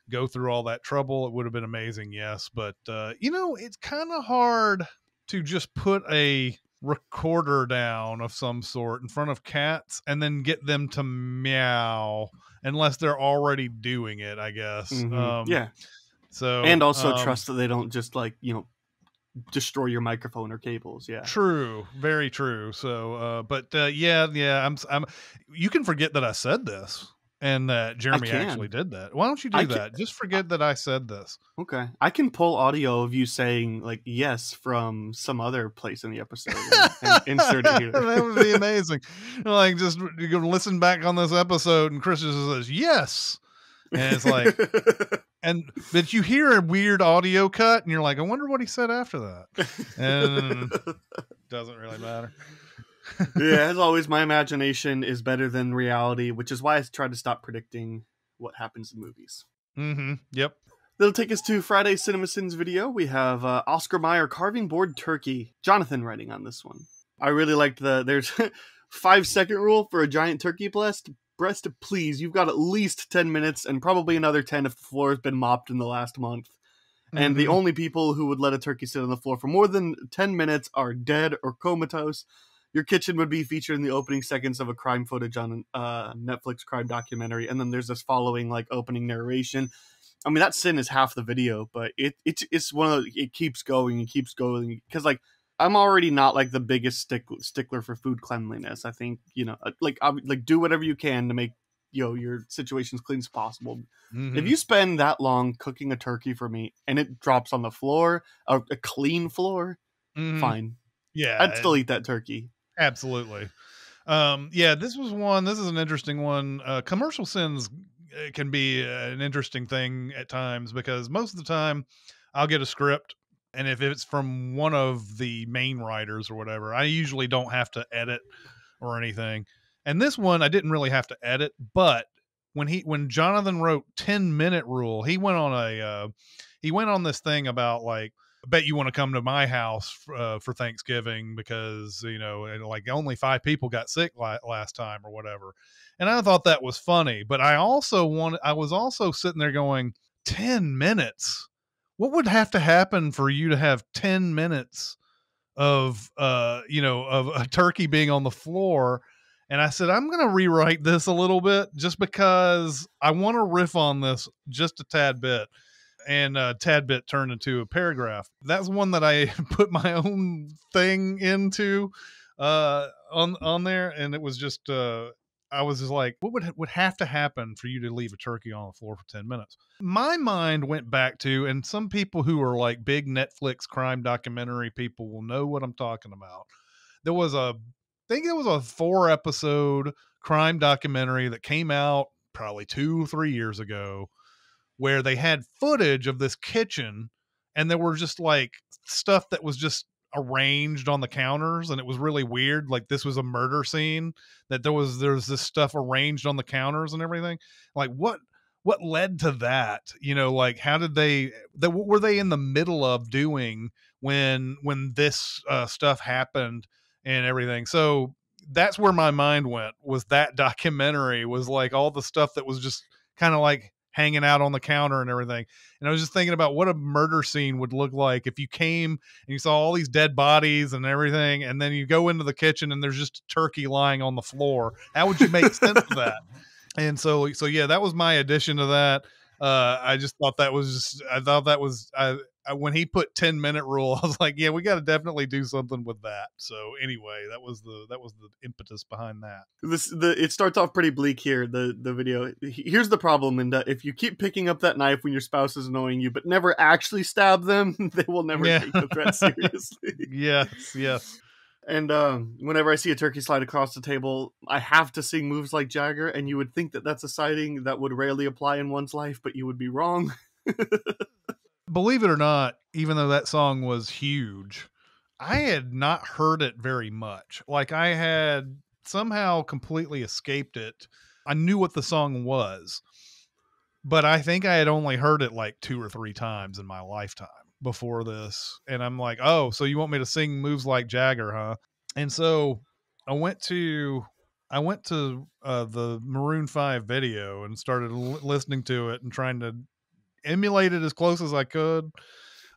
go through all that trouble. It would have been amazing, yes, but you know, it's kind of hard to just put a recorder down of some sort in front of cats and then get them to meow unless they're already doing it, I guess. Yeah. So and also trust that they don't just like, you know, destroy your microphone or cables. Yeah, true, very true. So but yeah, I'm you can forget that I said this and that Jeremy actually did that. Why don't you do that? Just forget that I said this. Okay, I can pull audio of you saying like yes from some other place in the episode and insert it here. That would be amazing. Like, just you can listen back on this episode and Chris just says yes, and it's like but you hear a weird audio cut and you're like, I wonder what he said after that. And doesn't really matter. Yeah, as always, my imagination is better than reality, which is why I try to stop predicting what happens in movies. Yep. That'll take us to Friday's CinemaSins video. We have Oscar Mayer carving board turkey. Jonathan writing on this one. I really liked there's 5-second rule for a giant turkey breast. Please, you've got at least 10 minutes and probably another 10 if the floor has been mopped in the last month. And the only people who would let a turkey sit on the floor for more than 10 minutes are dead or comatose. Your kitchen would be featured in the opening seconds of a crime footage on Netflix crime documentary. And then there's this following like opening narration. I mean, that sin is half the video, but it's one of it keeps going and keeps going. Because like, I'm already not like the biggest stickler for food cleanliness. I think, you know, like do whatever you can to make, you know, your situation as clean as possible. If you spend that long cooking a turkey for me and it drops on the floor, a clean floor, fine. Yeah, I'd still eat that turkey. Absolutely. This is an interesting one. Commercial sins can be an interesting thing at times because most of the time I'll get a script, and if it's from one of the main writers or whatever, I usually don't have to edit or anything. And this one I didn't really have to edit, but when Jonathan wrote 10-minute rule, he went on this thing about like, I bet you want to come to my house for Thanksgiving because, you know, like only 5 people got sick last time or whatever. And I thought that was funny, but I was also sitting there going, 10 minutes. What would have to happen for you to have 10 minutes of of a turkey being on the floor? And I said, I'm going to rewrite this a little bit just because I want to riff on this just a tad bit. And tad bit turned into a paragraph. That's one that I put my own thing into on there, and it was just I was just like, what would have to happen for you to leave a turkey on the floor for 10 minutes? My mind went back to, and some people who are like big Netflix crime documentary people will know what I'm talking about. I think it was a 4-episode crime documentary that came out probably 2-3 years ago, where they had footage of this kitchen and there were just like stuff that was just arranged on the counters, and it was really weird. Like, this was a murder scene that there's this stuff arranged on the counters and everything. Like, what led to that? You know, like, how did what were they in the middle of doing when this stuff happened and everything? So that's where my mind went, was that documentary, was like all the stuff that was just kind of like hanging out on the counter and everything. And I was just thinking about what a murder scene would look like if you came and you saw all these dead bodies and everything, and then you go into the kitchen and there's just a turkey lying on the floor. How would you make sense of that? And so yeah, that was my addition to that. I just thought that was when he put 10-minute rule, I was like, yeah, we got to definitely do something with that. So anyway, that was the impetus behind that. It starts off pretty bleak here. The video. Here's the problem, and if you keep picking up that knife when your spouse is annoying you, but never actually stab them, they will never take the threat seriously. Yes. And whenever I see a turkey slide across the table, I have to sing moves like Jagger, and you would think that that's a sighting that would rarely apply in one's life, but you would be wrong. Believe it or not, even though that song was huge, I had not heard it very much. Like, I had somehow completely escaped it. I knew what the song was, but I think I had only heard it like 2 or 3 times in my lifetime before this. And I'm like, oh, so you want me to sing moves like Jagger, huh? And so I went to the Maroon 5 video and started listening to it and trying to emulate it as close as I could.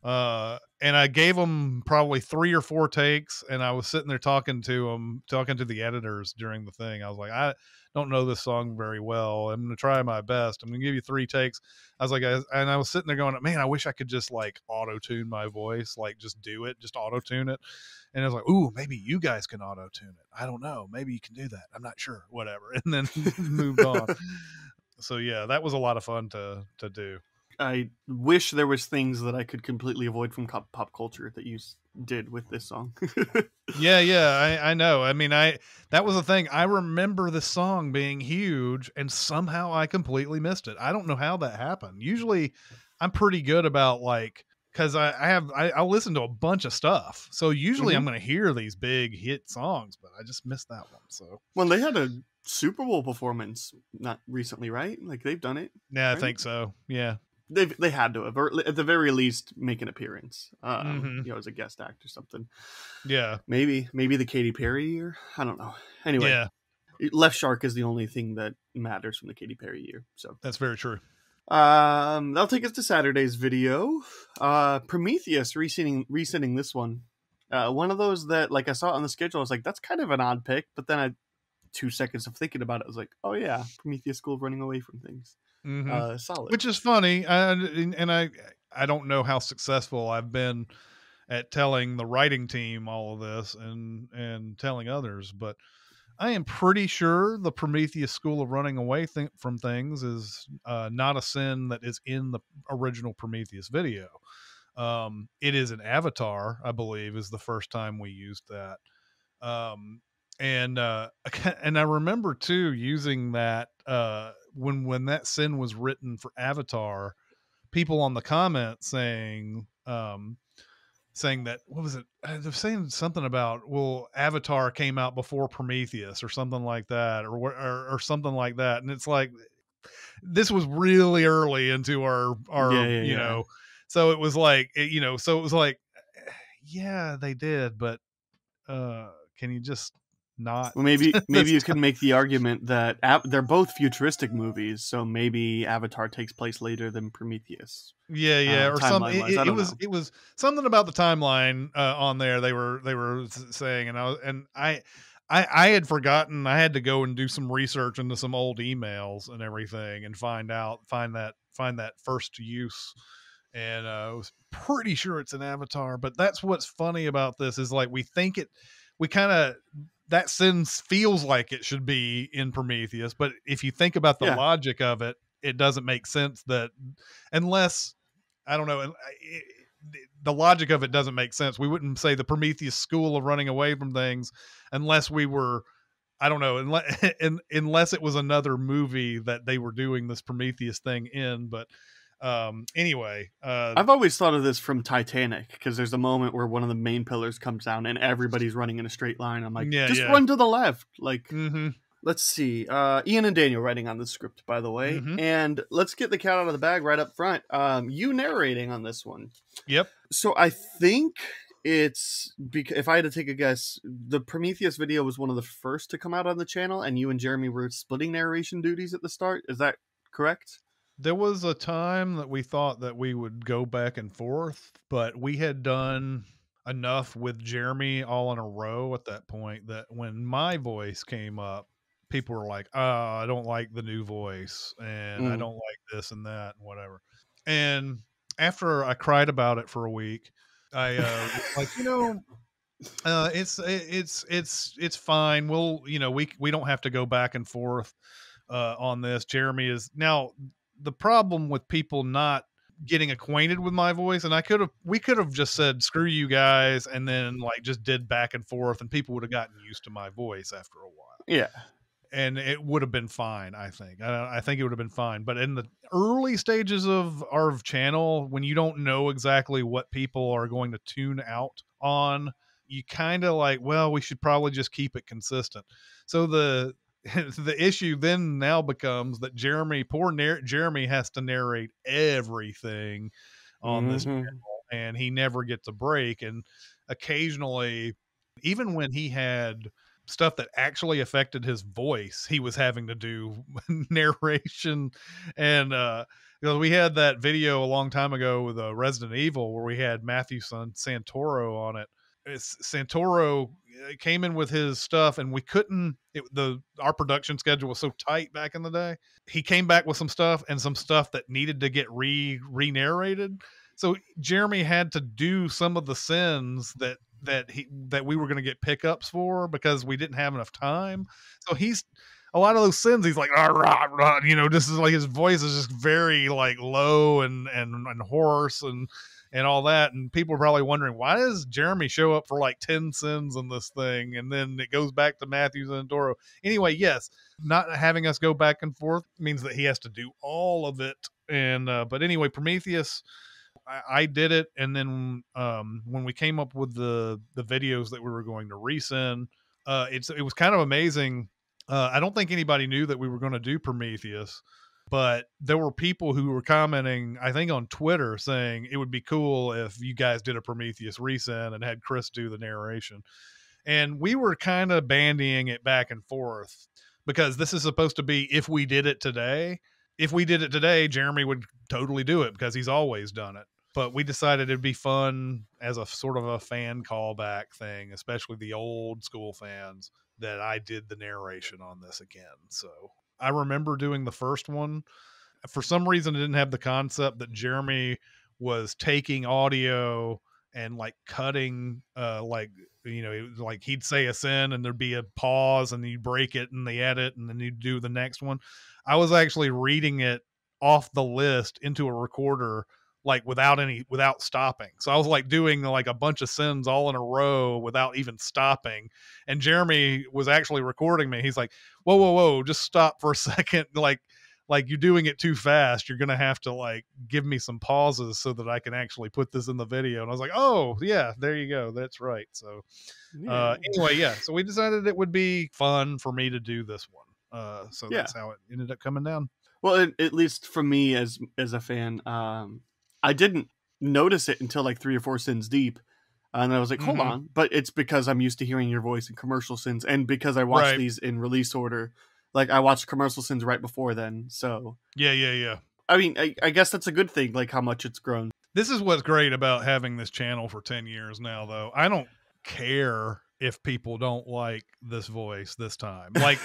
And I gave them probably 3 or 4 takes, and I was sitting there talking to the editors during the thing. I was like, I don't know this song very well. I'm going to try my best. I'm going to give you 3 takes. I was like, and I was sitting there going, man, I wish I could just like auto-tune my voice, like just do it, just auto-tune it. And I was like, ooh, maybe you guys can auto-tune it. I don't know. Maybe you can do that. I'm not sure. Whatever. And then moved on. So yeah, that was a lot of fun to do. I wish there was things that I could completely avoid from pop culture that you did with this song. Yeah, I know. I mean, that was the thing. I remember the song being huge, and somehow I completely missed it. I don't know how that happened. Usually, I'm pretty good about like, because I listen to a bunch of stuff, so usually I'm going to hear these big hit songs, but I just missed that one. So well, they had a Super Bowl performance not recently, right? Like they've done it. Yeah, right? I think so. Yeah. They had to have, or at the very least, make an appearance. As a guest act or something. Yeah, maybe the Katy Perry year. I don't know. Anyway, yeah, Left Shark is the only thing that matters from the Katy Perry year. So that's very true. That'll take us to Saturday's video. Prometheus Re-Sinning this one. One of those that, like, I saw it on the schedule. I was like, that's kind of an odd pick, but then 2 seconds of thinking about it, I was like, oh yeah, Prometheus School of Running Away from Things. Solid. Which is funny, and I don't know how successful I've been at telling the writing team all of this and telling others, but I am pretty sure the Prometheus School of Running Away from Things is not a sin that is in the original Prometheus video. It is an avatar, I believe, is the first time we used that. And I remember too using that when that sin was written for Avatar, people on the comments saying that, what was it? They're saying something about, well, Avatar came out before Prometheus or something like that, or something like that. And it's like, this was really early into our you know, so it was like, yeah, they did, but can you just not? Well, maybe you can make the argument that they're both futuristic movies, so maybe Avatar takes place later than Prometheus. Or something. It was something about the timeline on there. They were saying, and I had forgotten. I had to go and do some research into some old emails and everything, and find that first use. And I was pretty sure it's an Avatar. But that's what's funny about this is, like, that sin feels like it should be in Prometheus, but if you think about the logic of it, it doesn't make sense that, unless, I don't know, the logic of it doesn't make sense. We wouldn't say the Prometheus School of Running Away from Things unless we were, I don't know, unless it was another movie that they were doing this Prometheus thing in. But anyway, I've always thought of this from Titanic, because there's a moment where one of the main pillars comes down and everybody's running in a straight line. I'm like, run to the left. Like, let's see. Ian and Daniel writing on the script, by the way. And let's get the cat out of the bag right up front. You narrating on this one. Yep. So I think it's, if I had to take a guess, the Prometheus video was one of the first to come out on the channel, and you and Jeremy were splitting narration duties at the start. Is that correct? There was a time that we thought that we would go back and forth, but we had done enough with Jeremy all in a row at that point that when my voice came up, people were like, I don't like the new voice, and I don't like this and that and whatever. And after I cried about it for a week, I was like, it's fine. We'll, we don't have to go back and forth on this. Jeremy is now the problem with people not getting acquainted with my voice, and we could have just said screw you guys and then like just did back and forth, and people would have gotten used to my voice after a while. Yeah. And it would have been fine, I think. I think it would have been fine. But in the early stages of our channel, when you don't know exactly what people are going to tune out on, you kind of like, well, we should probably just keep it consistent. So the issue then now becomes that Jeremy has to narrate everything on this channel, and he never gets a break. And occasionally, even when he had stuff that actually affected his voice, he was having to do narration. And we had that video a long time ago with Resident Evil where we had Matthew Santoro on it. Santoro came in with his stuff, and we couldn't. Our production schedule was so tight back in the day. He came back with some stuff that needed to get re-narrated. So Jeremy had to do some of the sins that we were going to get pickups for because we didn't have enough time. So a lot of those sins, he's like, rah, rah, this is like his voice is just very like low and hoarse and all that. And people are probably wondering, why does Jeremy show up for like 10 sins in this thing? And then it goes back to Matthew Santoro. Anyway, yes, not having us go back and forth means that he has to do all of it. And, but anyway, Prometheus, I did it. And then, when we came up with the videos that we were going to Re-Sin, it was kind of amazing. I don't think anybody knew that we were going to do Prometheus, but there were people who were commenting, I think on Twitter, saying it would be cool if you guys did a Prometheus Re-Sin and had Chris do the narration. And we were kind of bandying it back and forth because this is supposed to be if we did it today. If we did it today, Jeremy would totally do it because he's always done it. But we decided it'd be fun as a sort of a fan callback thing, especially the old school fans, that I did the narration on this again. So I remember doing the first one. For some reason, I didn't have the concept that Jeremy was taking audio and like cutting, like he'd say a sin and there'd be a pause and you'd break it and the edit and then you'd do the next one. I was actually reading it off the list into a recorder, like without stopping. So I was like doing like a bunch of sins all in a row without even stopping. And Jeremy was actually recording me. He's like, whoa, just stop for a second. Like you're doing it too fast. You're going to have to like give me some pauses so that I can actually put this in the video. And I was like, oh yeah, there you go. That's right. So anyway, yeah. So we decided it would be fun for me to do this one. So that's how it ended up coming down. Well, at least for me as a fan, I didn't notice it until like 3 or 4 sins deep. And I was like, hold on. But it's because I'm used to hearing your voice in commercial sins. And because I watched these in release order, like I watched commercial sins right before then. So yeah. I mean, I guess that's a good thing, like how much it's grown. This is what's great about having this channel for 10 years now, though. I don't care if people don't like this voice this time. Like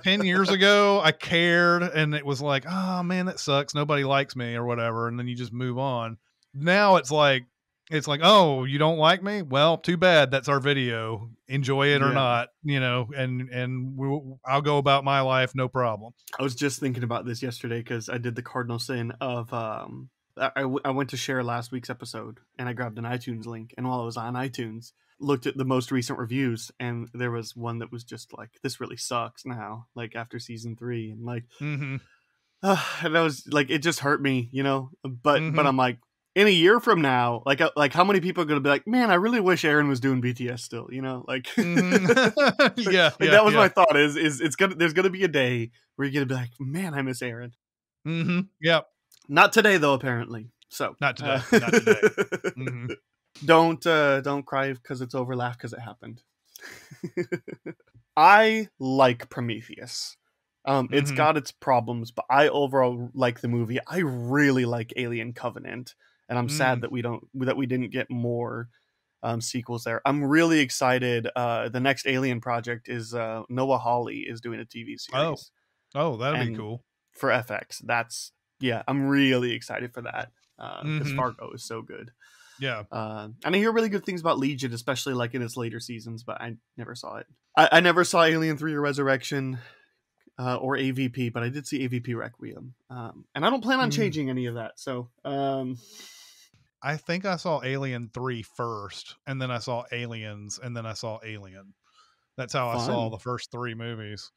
10 years ago, I cared and it was like, oh man, that sucks. Nobody likes me or whatever. And then you just move on. Now it's like, oh, you don't like me? Well, too bad. That's our video. Enjoy it or not, and I'll go about my life. No problem. I was just thinking about this yesterday because I did the cardinal sin of, I went to share last week's episode and I grabbed an iTunes link. And while I was on iTunes, looked at the most recent reviews, and there was one that was just like, this really sucks now, like after season 3, and like and I was like, it just hurt me, but I'm like, in a year from now, like how many people are gonna be like, man, I really wish Aaron was doing BTS still, like that was my thought is there's gonna be a day where you're gonna be like, man, I miss Aaron. Not today though, apparently. So not today. Not today. Don't cry because it's over, laugh because it happened. I like Prometheus. It's got its problems, but I overall like the movie. I really like Alien Covenant, and I'm sad that we didn't get more sequels there. I'm really excited. The next Alien project is Noah Hawley is doing a TV series. Oh, that'd be cool for FX. That's yeah, I'm really excited for that because Fargo is so good. Yeah. And I hear really good things about Legion, especially like in its later seasons, but I never saw it. I never saw Alien 3 or Resurrection or AVP, but I did see AVP Requiem. And I don't plan on changing any of that. So I think I saw Alien 3 first, and then I saw Aliens, and then I saw Alien. That's how I saw the first 3 movies.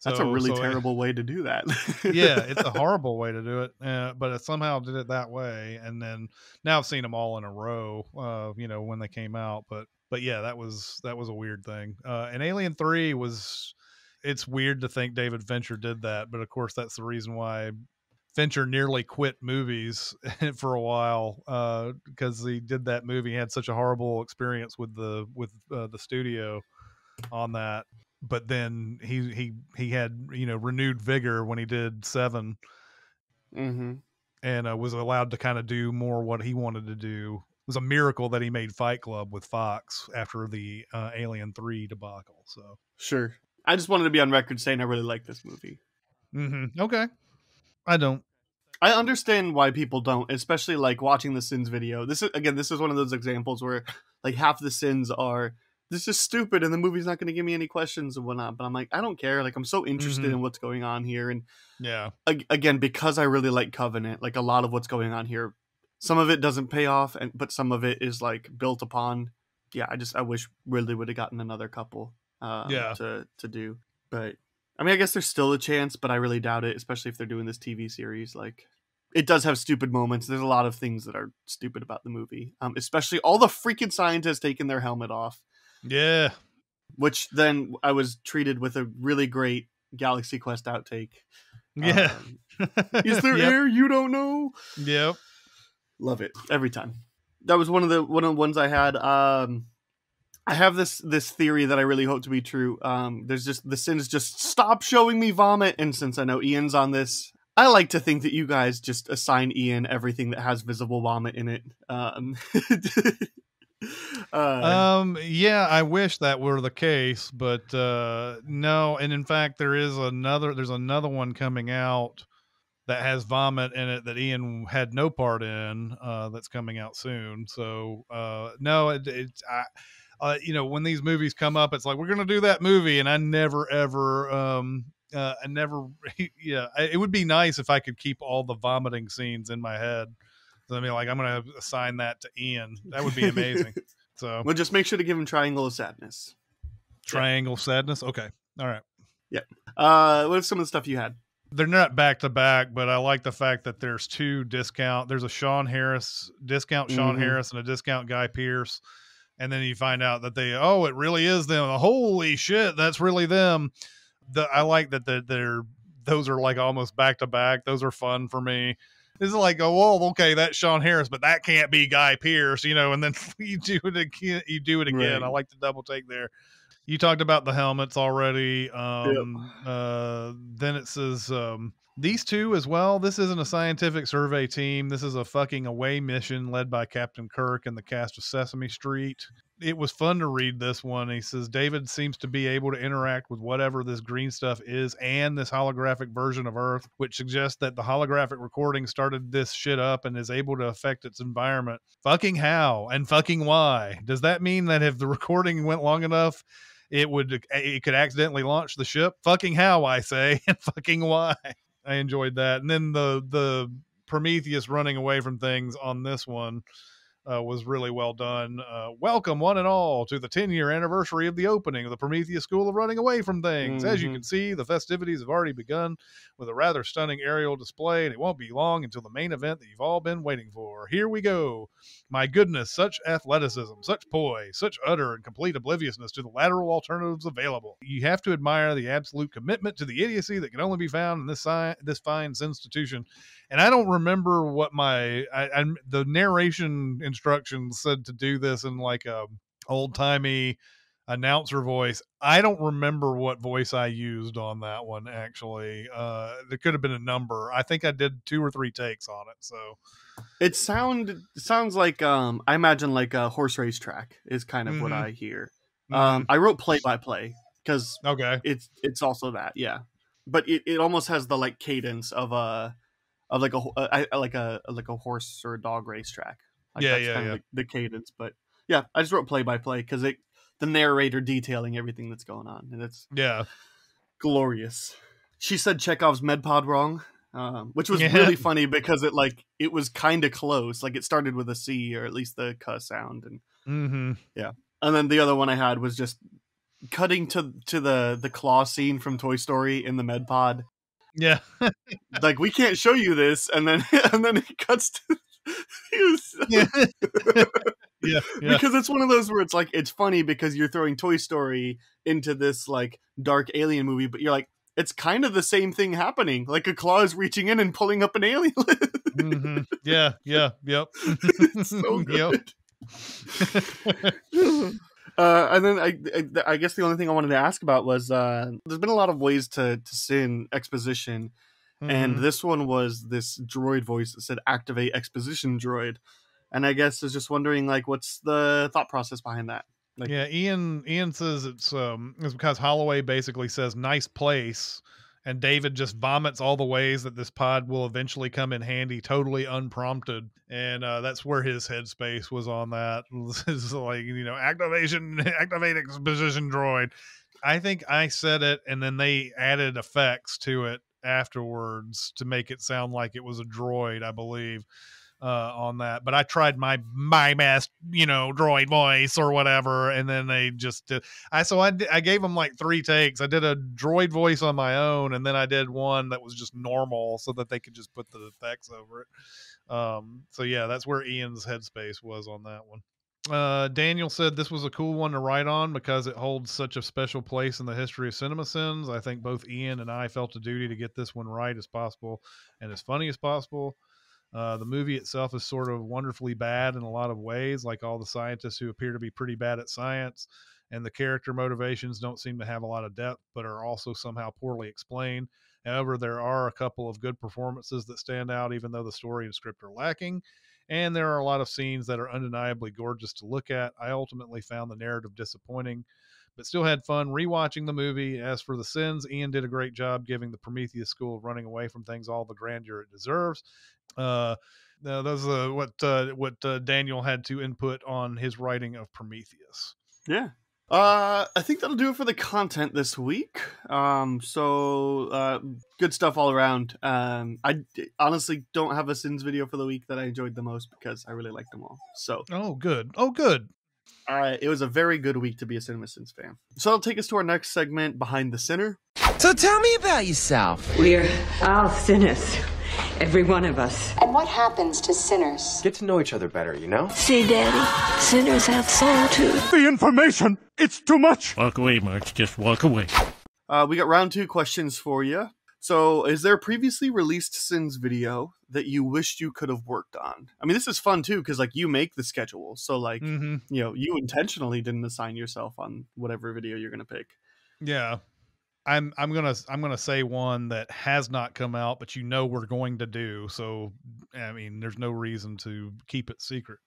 That's a really terrible way to do that. Yeah, it's a horrible way to do it, but I somehow did it that way. And then now I've seen them all in a row, when they came out. But yeah, that was a weird thing. And Alien 3 it's weird to think David Fincher did that, but of course that's the reason why Fincher nearly quit movies for a while, because he did that movie. He had such a horrible experience with the studio on that. But then he had renewed vigor when he did 7, and was allowed to kind of do more what he wanted to do. It was a miracle that he made Fight Club with Fox after the Alien 3 debacle. So sure, I just wanted to be on record saying I really like this movie. Okay, I don't. I understand why people don't, especially like watching the Sins video. This is one of those examples where like half the sins are, this is stupid and the movie's not going to give me any questions and whatnot. But I'm like, I don't care. Like, I'm so interested in what's going on here. And yeah, again, because I really like Covenant, like a lot of what's going on here, some of it doesn't pay off, but some of it is like built upon. Yeah, I wish Ridley would have gotten another couple to do. But I mean, I guess there's still a chance, but I really doubt it, especially if they're doing this TV series. Like, it does have stupid moments. There's a lot of things that are stupid about the movie, especially all the freaking scientists taking their helmet off. Yeah. Which then I was treated with a really great Galaxy Quest outtake. Yeah. Is there air you don't know? Yep. Love it every time. That was one of the ones I had. I have this theory that I really hope to be true. There's just the Sins just stop showing me vomit, and since I know Ian's on this, I like to think that you guys just assign Ian everything that has visible vomit in it. Yeah, I wish that were the case, but no. And in fact, there's another one coming out that has vomit in it that Ian had no part in, that's coming out soon. So no, when these movies come up, it's like, we're gonna do that movie, and I never ever it would be nice if I could keep all the vomiting scenes in my head. I mean, like, I'm going to assign that to Ian. That would be amazing. So we'll just make sure to give him Triangle of Sadness. Triangle Sadness? Okay. All right. Yeah. What's some of the stuff you had? They're not back to back, but I like the fact that there's 2 discount. There's a Sean Harris, discount Sean Harris, and a discount Guy Pearce. And then you find out that it really is them. Holy shit, that's really them. I like that those are like almost back to back. Those are fun for me. It's like, okay, that's Sean Harris, but that can't be Guy Pearce, and then you do it again. Right. I like the double take there. You talked about the helmets already. Then it says these 2 as well. This isn't a scientific survey team. This is a fucking away mission led by Captain Kirk and the cast of Sesame Street. It was fun to read this one. He says David seems to be able to interact with whatever this green stuff is and this holographic version of Earth, which suggests that the holographic recording started this shit up and is able to affect its environment. Fucking how and fucking why? Does that mean that if the recording went long enough, it could accidentally launch the ship? Fucking how, I say, and fucking why. I enjoyed that. And then the Prometheus running away from things on this one was really well done. Welcome, one and all, to the 10-year anniversary of the opening of the Prometheus School of Running Away from Things. As you can see, the festivities have already begun with a rather stunning aerial display, and it won't be long until the main event that you've all been waiting for. Here we go. My goodness, such athleticism, such poise, such utter and complete obliviousness to the lateral alternatives available. You have to admire the absolute commitment to the idiocy that can only be found in this fine institution. And I don't remember what the narration instructions said to do this in like a old-timey announcer voice. I don't remember what voice I used on that one, actually. There could have been a number. I think I did 2 or 3 takes on it. So it sounds like I imagine like a horse race track is kind of what I hear. I wrote play-by-play because it's also that, yeah. But it almost has the like cadence of a of like a horse or a dog racetrack. Like Yeah, that's yeah, kind yeah. of the cadence. But yeah, I just wrote play by play because the narrator detailing everything that's going on, and it's Yeah. glorious. She said Chekhov's MedPod wrong, which was Yeah. really funny because it was kind of close. Like it started with a C, or at least the "k" sound, and Mm-hmm. yeah. And then the other one I had was just cutting to the claw scene from Toy Story in the MedPod. Yeah. Like, we can't show you this, and then it cuts to Yeah. Yeah. Yeah. because it's one of those where it's like, it's funny because you're throwing Toy Story into this like dark alien movie, but you're like, it's kind of the same thing happening. Like a claw is reaching in and pulling up an alien. Mm-hmm. Yeah. Yeah. Yep. It's so good. And then I guess the only thing I wanted to ask about was there's been a lot of ways to sin exposition, and this one was this droid voice that said "activate exposition droid," and I guess I was just wondering, like, what's the thought process behind that? Like, Yeah, Ian says it's because Holloway basically says nice place, and David just vomits all the ways that this pod will eventually come in handy, totally unprompted, and that's where his headspace was on that. It's like, activate exposition droid. I think I said it, and then they added effects to it afterwards to make it sound like it was a droid, I believe. On that, but I tried my best, droid voice or whatever, and then they just did. I gave them like 3 takes. I did a droid voice on my own, and then I did one that was just normal, so that they could just put the effects over it. So yeah, that's where Ian's headspace was on that one. Daniel said this was a cool one to write on because it holds such a special place in the history of CinemaSins. I think both Ian and I felt a duty to get this one right as possible and as funny as possible. The movie itself is sort of wonderfully bad in a lot of ways, like all the scientists who appear to be pretty bad at science, and the character motivations don't seem to have a lot of depth, but are also somehow poorly explained. However, there are a couple of good performances that stand out, even though the story and script are lacking, and there are a lot of scenes that are undeniably gorgeous to look at. I ultimately found the narrative disappointing, but still had fun rewatching the movie. As for the sins, Ian did a great job giving the Prometheus school of running away from things all the grandeur it deserves. Now those are what Daniel had to input on his writing of Prometheus. Yeah. I think that'll do it for the content this week. So good stuff all around. I honestly don't have a Sins video for the week that I enjoyed the most because I really liked them all. So good. It was a very good week to be a CinemaSins fan. So that'll take us to our next segment, Behind the Sinner. So tell me about yourself. We're all sinners. Every one of us. And what happens to sinners? Get to know each other better, you know? See, Daddy, sinners have soul too. The information, it's too much. Walk away, Mort. Just walk away. We got round 2 questions for you. So, is there a previously released Sins video that you wished you could have worked on? I mean, this is fun too, because like you make the schedule, so like you intentionally didn't assign yourself on whatever video you're gonna pick. Yeah. I'm gonna say one that has not come out, but we're going to do. So I mean, there's no reason to keep it secret.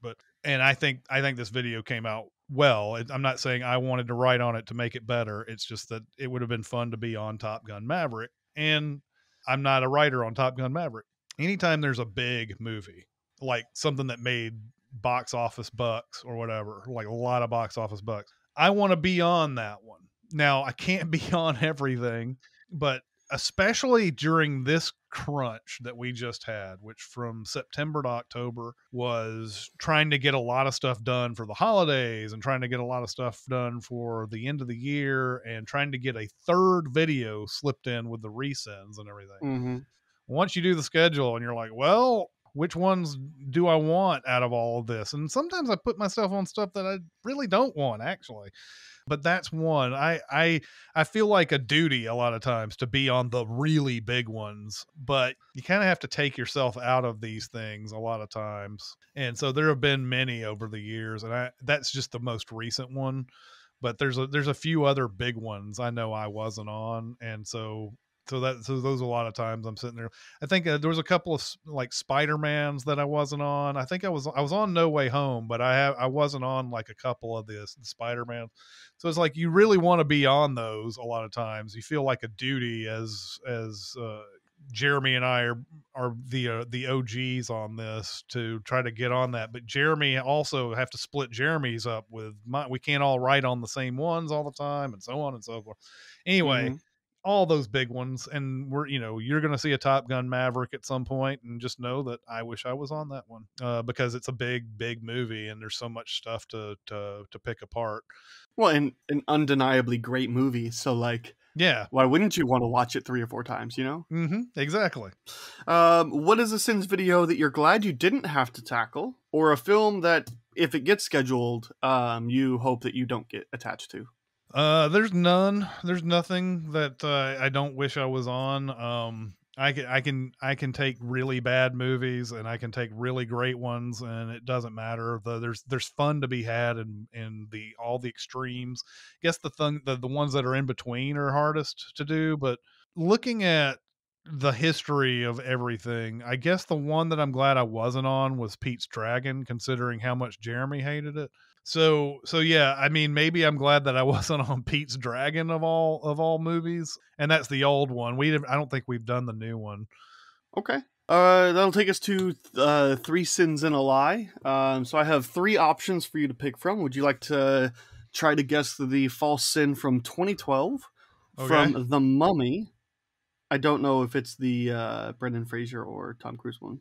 And I think this video came out well. I'm not saying I wanted to write on it to make it better. It's just that it would have been fun to be on Top Gun Maverick, and I'm not a writer on Top Gun Maverick. Anytime there's a big movie, like something that made box office bucks or whatever, like a lot of box office bucks, I want to be on that one. Now, I can't be on everything, but especially during this crunch that we just had, which from September to October was trying to get a lot of stuff done for the holidays and trying to get a lot of stuff done for the end of the year and trying to get a 3rd video slipped in with the Re-Sins and everything. Mm-hmm. Once you do the schedule and you're like, well, which ones do I want out of all of this? And sometimes I put myself on stuff that I really don't want, actually. But that's one. I feel like a duty a lot of times to be on the really big ones, but you kind of have to take yourself out of these things a lot of times. And so there have been many over the years, and that's just the most recent one. But there's a few other big ones I know I wasn't on, and so those a lot of times I'm sitting there. I think there was a couple of like Spider-Mans that I wasn't on. I think I was on No Way Home, but I wasn't on like a couple of the Spider-Man. So it's like you really want to be on those a lot of times. You feel like a duty as Jeremy and I are the OGs on this to try to get on that, but Jeremy also have to split Jeremy's up with we can't all write on the same ones all the time, and so on and so forth. Anyway, all those big ones, and you're going to see a Top Gun Maverick at some point, and just know that I wish I was on that one because it's a big movie, and there's so much stuff to pick apart. Well, and an undeniably great movie, so like. Yeah. Why wouldn't you want to watch it 3 or 4 times, you know? Exactly. What is a Sins video that you're glad you didn't have to tackle? Or a film that, if it gets scheduled, you hope that you don't get attached to? There's none. There's nothing that I don't wish I was on. I can take really bad movies and I can take really great ones, and it doesn't matter. There's fun to be had in all the extremes. I guess the ones that are in between are hardest to do, but looking at the history of everything, I guess the one that I'm glad I wasn't on was Pete's Dragon, considering how much Jeremy hated it. So yeah, I mean, maybe I'm glad that I wasn't on Pete's Dragon of all movies, and that's the old one. I don't think we've done the new one. Okay. That'll take us to 3 Sins and a Lie. So I have 3 options for you to pick from. Would you like to try to guess the false sin from 2012 from The Mummy? I don't know if it's the Brendan Fraser or Tom Cruise one,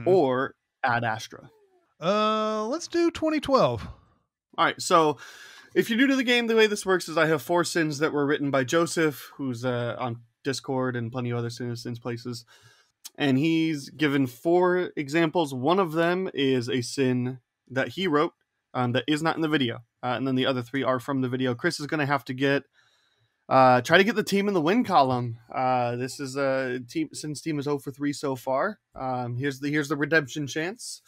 or Ad Astra. Let's do 2012. All right, so if you're new to the game, the way this works is I have 4 sins that were written by Joseph, who's on Discord and plenty of other sins places, and he's given 4 examples. One of them is a sin that he wrote that is not in the video, and then the other 3 are from the video. Chris is going to have to try to get the team in the win column. This is a team. Since team is 0 for 3 so far. Here's the redemption chance.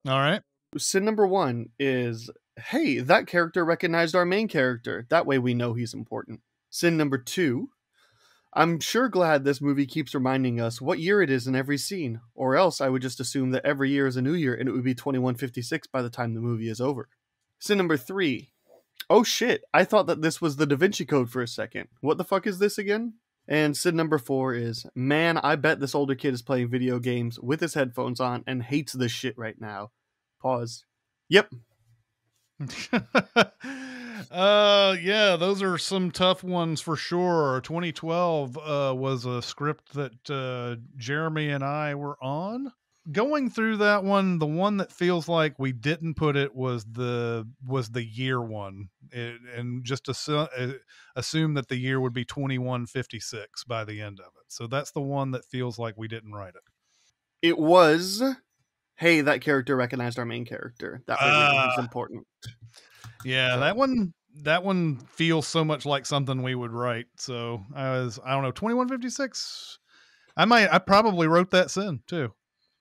All right. Sin number 1 is, hey, that character recognized our main character. That way we know he's important. Sin number 2, I'm sure glad this movie keeps reminding us what year it is in every scene, or else I would just assume that every year is a new year and it would be 2156 by the time the movie is over. Sin number 3, oh shit, I thought that this was the Da Vinci Code for a second. What the fuck is this again? And sin number 4 is, man, I bet this older kid is playing video games with his headphones on and hates this shit right now. Pause. Yep. Yeah, those are some tough ones for sure. 2012 was a script that Jeremy and I were on. Going through that one, the one that feels like we didn't put it was the year one, and just assume that the year would be 2156 by the end of it. So that's the one that feels like we didn't write it. It was, hey, that character recognized our main character. That was important. Yeah, so. That one feels so much like something we would write. So I don't know, 2156. I probably wrote that sin too.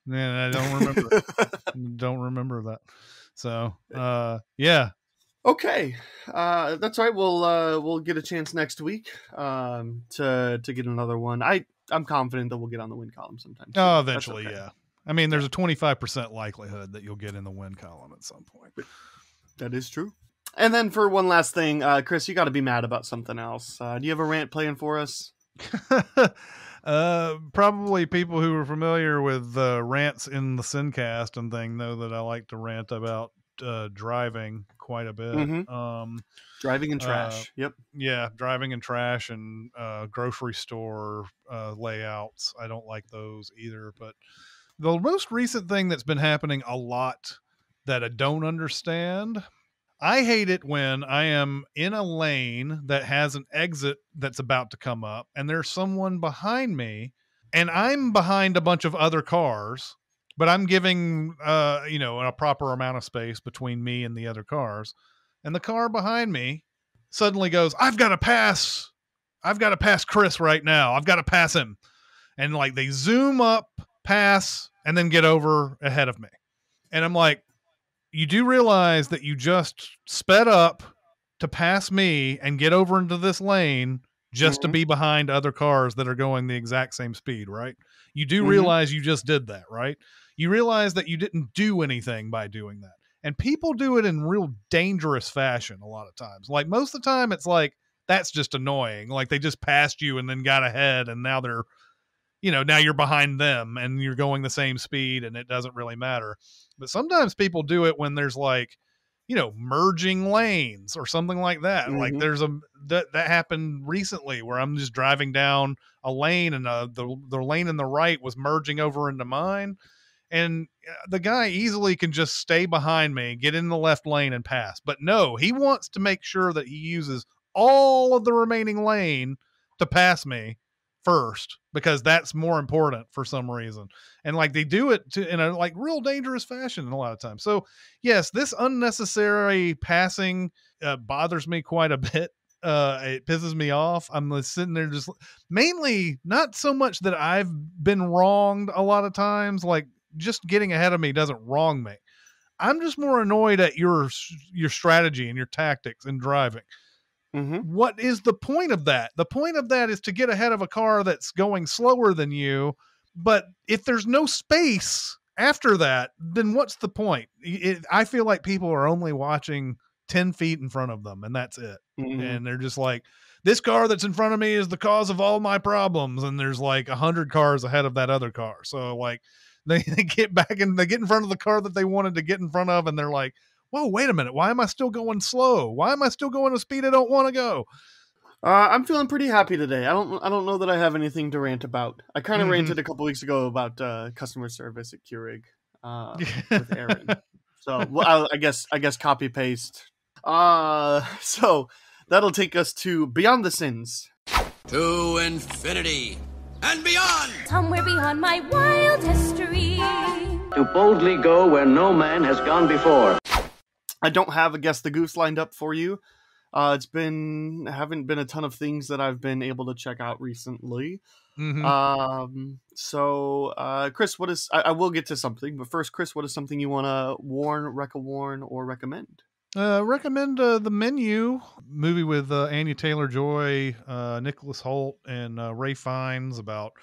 And I don't remember. Don't remember that. So, yeah. Okay. That's all right. We'll get a chance next week to get another one. I'm confident that we'll get on the win column sometime. Oh, eventually, okay. Yeah. I mean, there's a 25% likelihood that you'll get in the win column at some point. That is true. And then for one last thing, Chris, you got to be mad about something else. Do you have a rant playing for us? Probably people who are familiar with rants in the Sincast and thing know that I like to rant about driving quite a bit. Driving and trash. Yep. Yeah, driving and trash and grocery store layouts. I don't like those either. But the most recent thing that's been happening a lot that I don't understand, I hate it when I am in a lane that has an exit that's about to come up and there's someone behind me and I'm behind a bunch of other cars, but I'm giving, a proper amount of space between me and the other cars. And the car behind me suddenly goes, I've got to pass Chris right now. I've got to pass him. And like they zoom up, pass, and then get over ahead of me. And I'm like, you do realize that you just sped up to pass me and get over into this lane just to be behind other cars that are going the exact same speed, right? You do realize you just did that, right? You realize that you didn't do anything by doing that. And people do it in real dangerous fashion a lot of times. Like most of the time it's like, that's just annoying. Like they just passed you and then got ahead and now they're now you're behind them and you're going the same speed and it doesn't really matter. But sometimes people do it when there's like, merging lanes or something like that. Mm-hmm. Like there's that happened recently where I'm just driving down a lane and the lane in the right was merging over into mine. And the guy easily can just stay behind me, get in the left lane and pass. But no, he wants to make sure that he uses all of the remaining lane to pass me first, because that's more important for some reason. And like they do it in a like real dangerous fashion a lot of times. So yes, this unnecessary passing bothers me quite a bit. It pisses me off. I'm sitting there just mainly not so much that I've been wronged a lot of times, like just getting ahead of me doesn't wrong me. I'm just more annoyed at your strategy and your tactics in driving. Mm-hmm. What is the point of that? The point of that is to get ahead of a car that's going slower than you. But if there's no space after that, then what's the point? I feel like people are only watching 10 feet in front of them and that's it. Mm-hmm. And they're just like, this car that's in front of me is the cause of all my problems. And there's like 100 cars ahead of that other car. So like they get back and they get in front of the car that they wanted to get in front of. And they're like, whoa, wait a minute. Why am I still going slow? Why am I still going a speed I don't want to go? I'm feeling pretty happy today. I don't know that I have anything to rant about. I kind of ranted a couple weeks ago about customer service at Keurig with Aaron. So well, I guess copy paste. So that'll take us to Beyond the Sins. To infinity and beyond. Somewhere beyond my wild history. To boldly go where no man has gone before. I don't have a Guess the Goose lined up for you. Haven't been a ton of things that I've been able to check out recently. Mm-hmm. So Chris, I will get to something, but first, Chris, what is something you want to warn, reca-warn, or recommend? Recommend The Menu, movie with Anya Taylor-Joy, Nicholas Hoult, and Ray Fiennes, about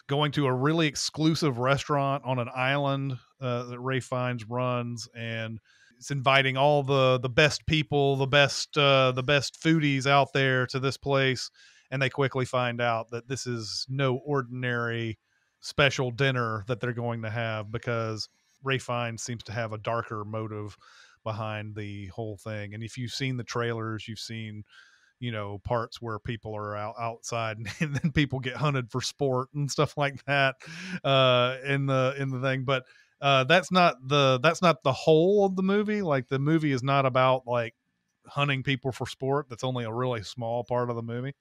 going to a really exclusive restaurant on an island that Ray Fiennes runs, and it's inviting all the best people, the best foodies out there to this place, and they quickly find out that this is no ordinary special dinner that they're going to have, because Ray Fiennes seems to have a darker motive behind the whole thing. And if you've seen the trailers, you've seen parts where people are outside and then people get hunted for sport and stuff like that in the thing. But that's not the whole of the movie. Like, the movie is not about like hunting people for sport. That's only a really small part of the movie.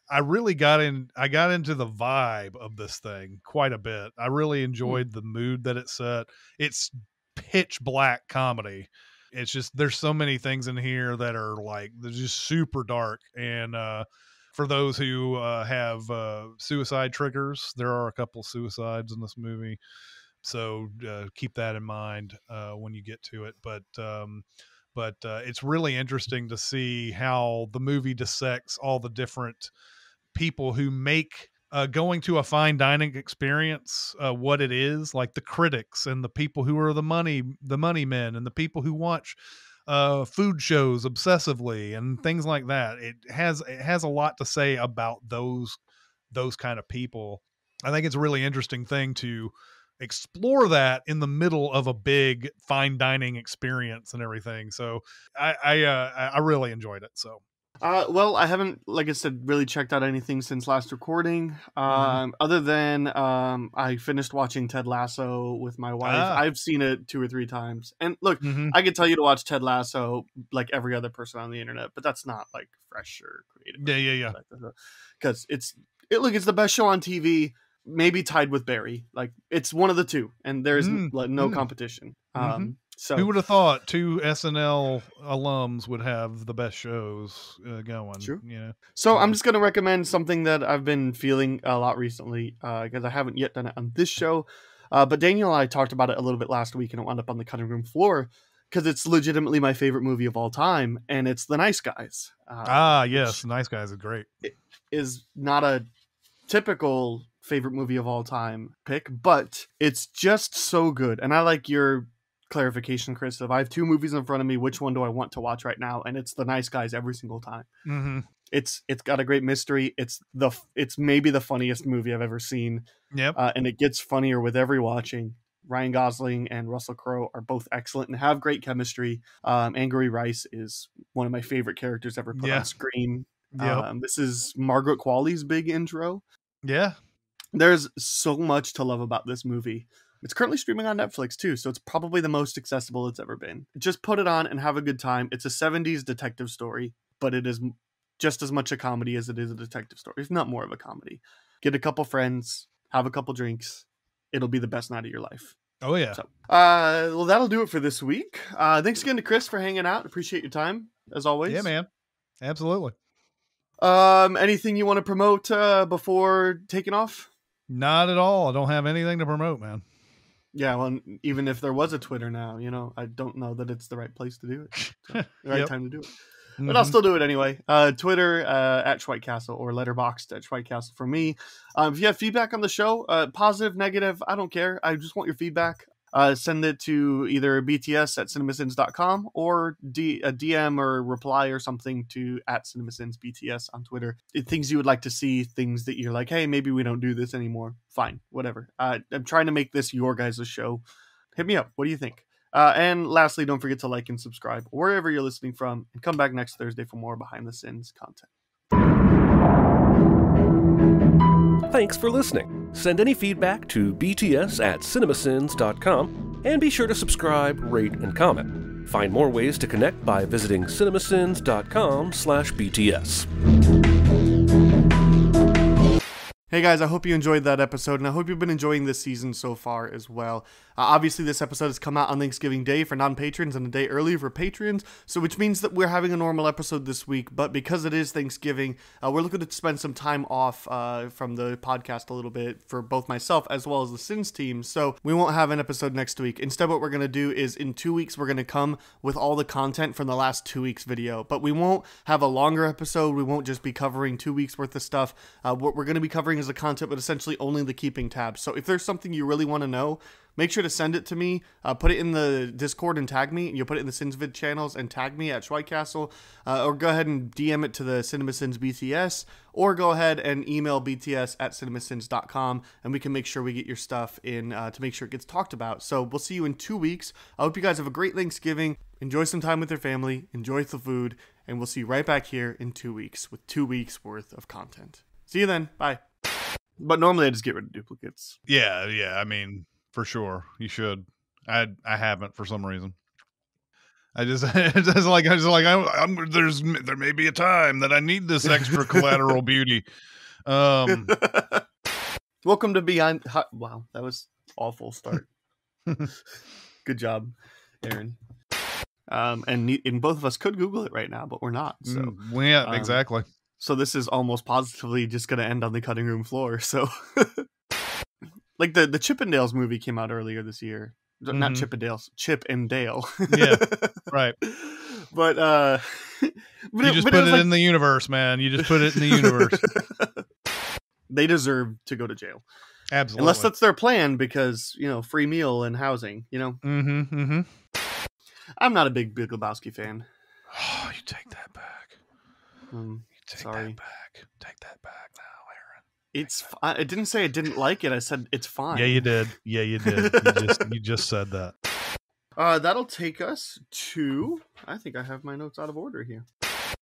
I got into the vibe of this thing quite a bit. I really enjoyed the mood that it set. It's pitch black comedy. It's just, there's so many things in here that are like, they're just super dark. And for those who have suicide triggers, there are a couple suicides in this movie. So keep that in mind when you get to it. But it's really interesting to see how the movie dissects all the different people who make going to a fine dining experience what it is, like the critics and the people who are the money men and the people who watch food shows obsessively and things like that. It has a lot to say about those kind of people. I think it's a really interesting thing to explore that in the middle of a big fine dining experience and everything. So I really enjoyed it. So well, I haven't, like I said, really checked out anything since last recording. Other than I finished watching Ted Lasso with my wife. I've seen it 2 or 3 times. And look, I could tell you to watch Ted Lasso like every other person on the internet, but that's not like fresh or creative. Yeah. Because it's the best show on TV, maybe tied with Barry. Like, it's one of the two, and there's no competition. So who would have thought 2 SNL alums would have the best shows going? True. Yeah. So I'm just going to recommend something that I've been feeling a lot recently, because I haven't yet done it on this show. But Daniel and I talked about it a little bit last week, and it wound up on the cutting room floor because it's legitimately my favorite movie of all time, and it's The Nice Guys. Yes, Nice Guys is great. It is not a typical favorite movie of all time pick, but it's just so good. And I like your clarification, Chris. If I have 2 movies in front of me, which one do I want to watch right now? And it's The Nice Guys every single time. Mm-hmm. It's got a great mystery. It's maybe the funniest movie I've ever seen. Yep. And it gets funnier with every watching. Ryan Gosling and Russell Crowe are both excellent and have great chemistry. Angourie Rice is one of my favorite characters ever put on screen. Yep. This is Margaret Qualley's big intro. Yeah. There's so much to love about this movie. It's currently streaming on Netflix too, so it's probably the most accessible it's ever been. Just put it on and have a good time. It's a 70s detective story, but it is just as much a comedy as it is a detective story, if not more of a comedy. Get a couple friends, have a couple drinks. It'll be the best night of your life. Oh, yeah. So, well, that'll do it for this week. Thanks again to Chris for hanging out. Appreciate your time, as always. Yeah, man. Absolutely. Anything you want to promote before taking off? Not at all. I don't have anything to promote, man. Yeah, well, even if there was a Twitter now, I don't know that it's the right place to do it. So, the right time to do it. But I'll still do it anyway. Twitter at Schweitcastle or Letterboxd at Schweitcastle for me. If you have feedback on the show, positive, negative, I don't care. I just want your feedback. Send it to either BTS at CinemaSins.com or a DM or reply or something to at CinemaSinsBTS on Twitter. Things you would like to see, things that you're like, hey, maybe we don't do this anymore. Fine, whatever. I'm trying to make this your guys' show. Hit me up. What do you think? And lastly, don't forget to like and subscribe wherever you're listening from, and come back next Thursday for more Behind the Sins content. Thanks for listening. Send any feedback to bts at cinemasins.com, and be sure to subscribe, rate, and comment. Find more ways to connect by visiting cinemasins.com/BTS. Hey guys, I hope you enjoyed that episode, and I hope you've been enjoying this season so far as well. Obviously, this episode has come out on Thanksgiving Day for non-patrons and a day early for patrons, so which means that we're having a normal episode this week, but because it is Thanksgiving, we're looking to spend some time off from the podcast a little bit for both myself as well as the Sins team, so we won't have an episode next week. Instead, what we're going to do is in 2 weeks, we're going to come with all the content from the last 2 weeks video, but we won't have a longer episode. We won't just be covering 2 weeks worth of stuff. What we're going to be covering is the content, but essentially only the keeping tabs. So if there's something you really want to know, make sure to send it to me, put it in the Discord and tag me. You'll put it in the SinsVid channels and tag me at Schweitcastle, or go ahead and DM it to the CinemaSins BTS, or go ahead and email BTS at cinemasins.com, and we can make sure we get your stuff in to make sure it gets talked about. So we'll see you in 2 weeks. I hope you guys have a great Thanksgiving. Enjoy some time with your family. Enjoy the food, and we'll see you right back here in 2 weeks with 2 weeks worth of content. See you then. Bye. But normally I just get rid of duplicates. Yeah. I mean, for sure, you should. I haven't for some reason. There may be a time that I need this extra collateral beauty. Welcome to Beyond. Wow, that was awful start. Good job, Aaron. And both of us could Google it right now, but we're not. So yeah, exactly. So this is almost positively just going to end on the cutting room floor. So, like the Chippendales movie came out earlier this year. Not Chippendales, Chip and Dale. Yeah, right. But you just put it in the universe, man. You just put it in the universe. They deserve to go to jail. Absolutely. Unless that's their plan, because free meal and housing. I'm not a big Big Lebowski fan. Oh, you take that back. Take that back now, Aaron. I didn't say I didn't like it. I said it's fine. Yeah, you did. You just said that. That'll take us to. I think I have my notes out of order here.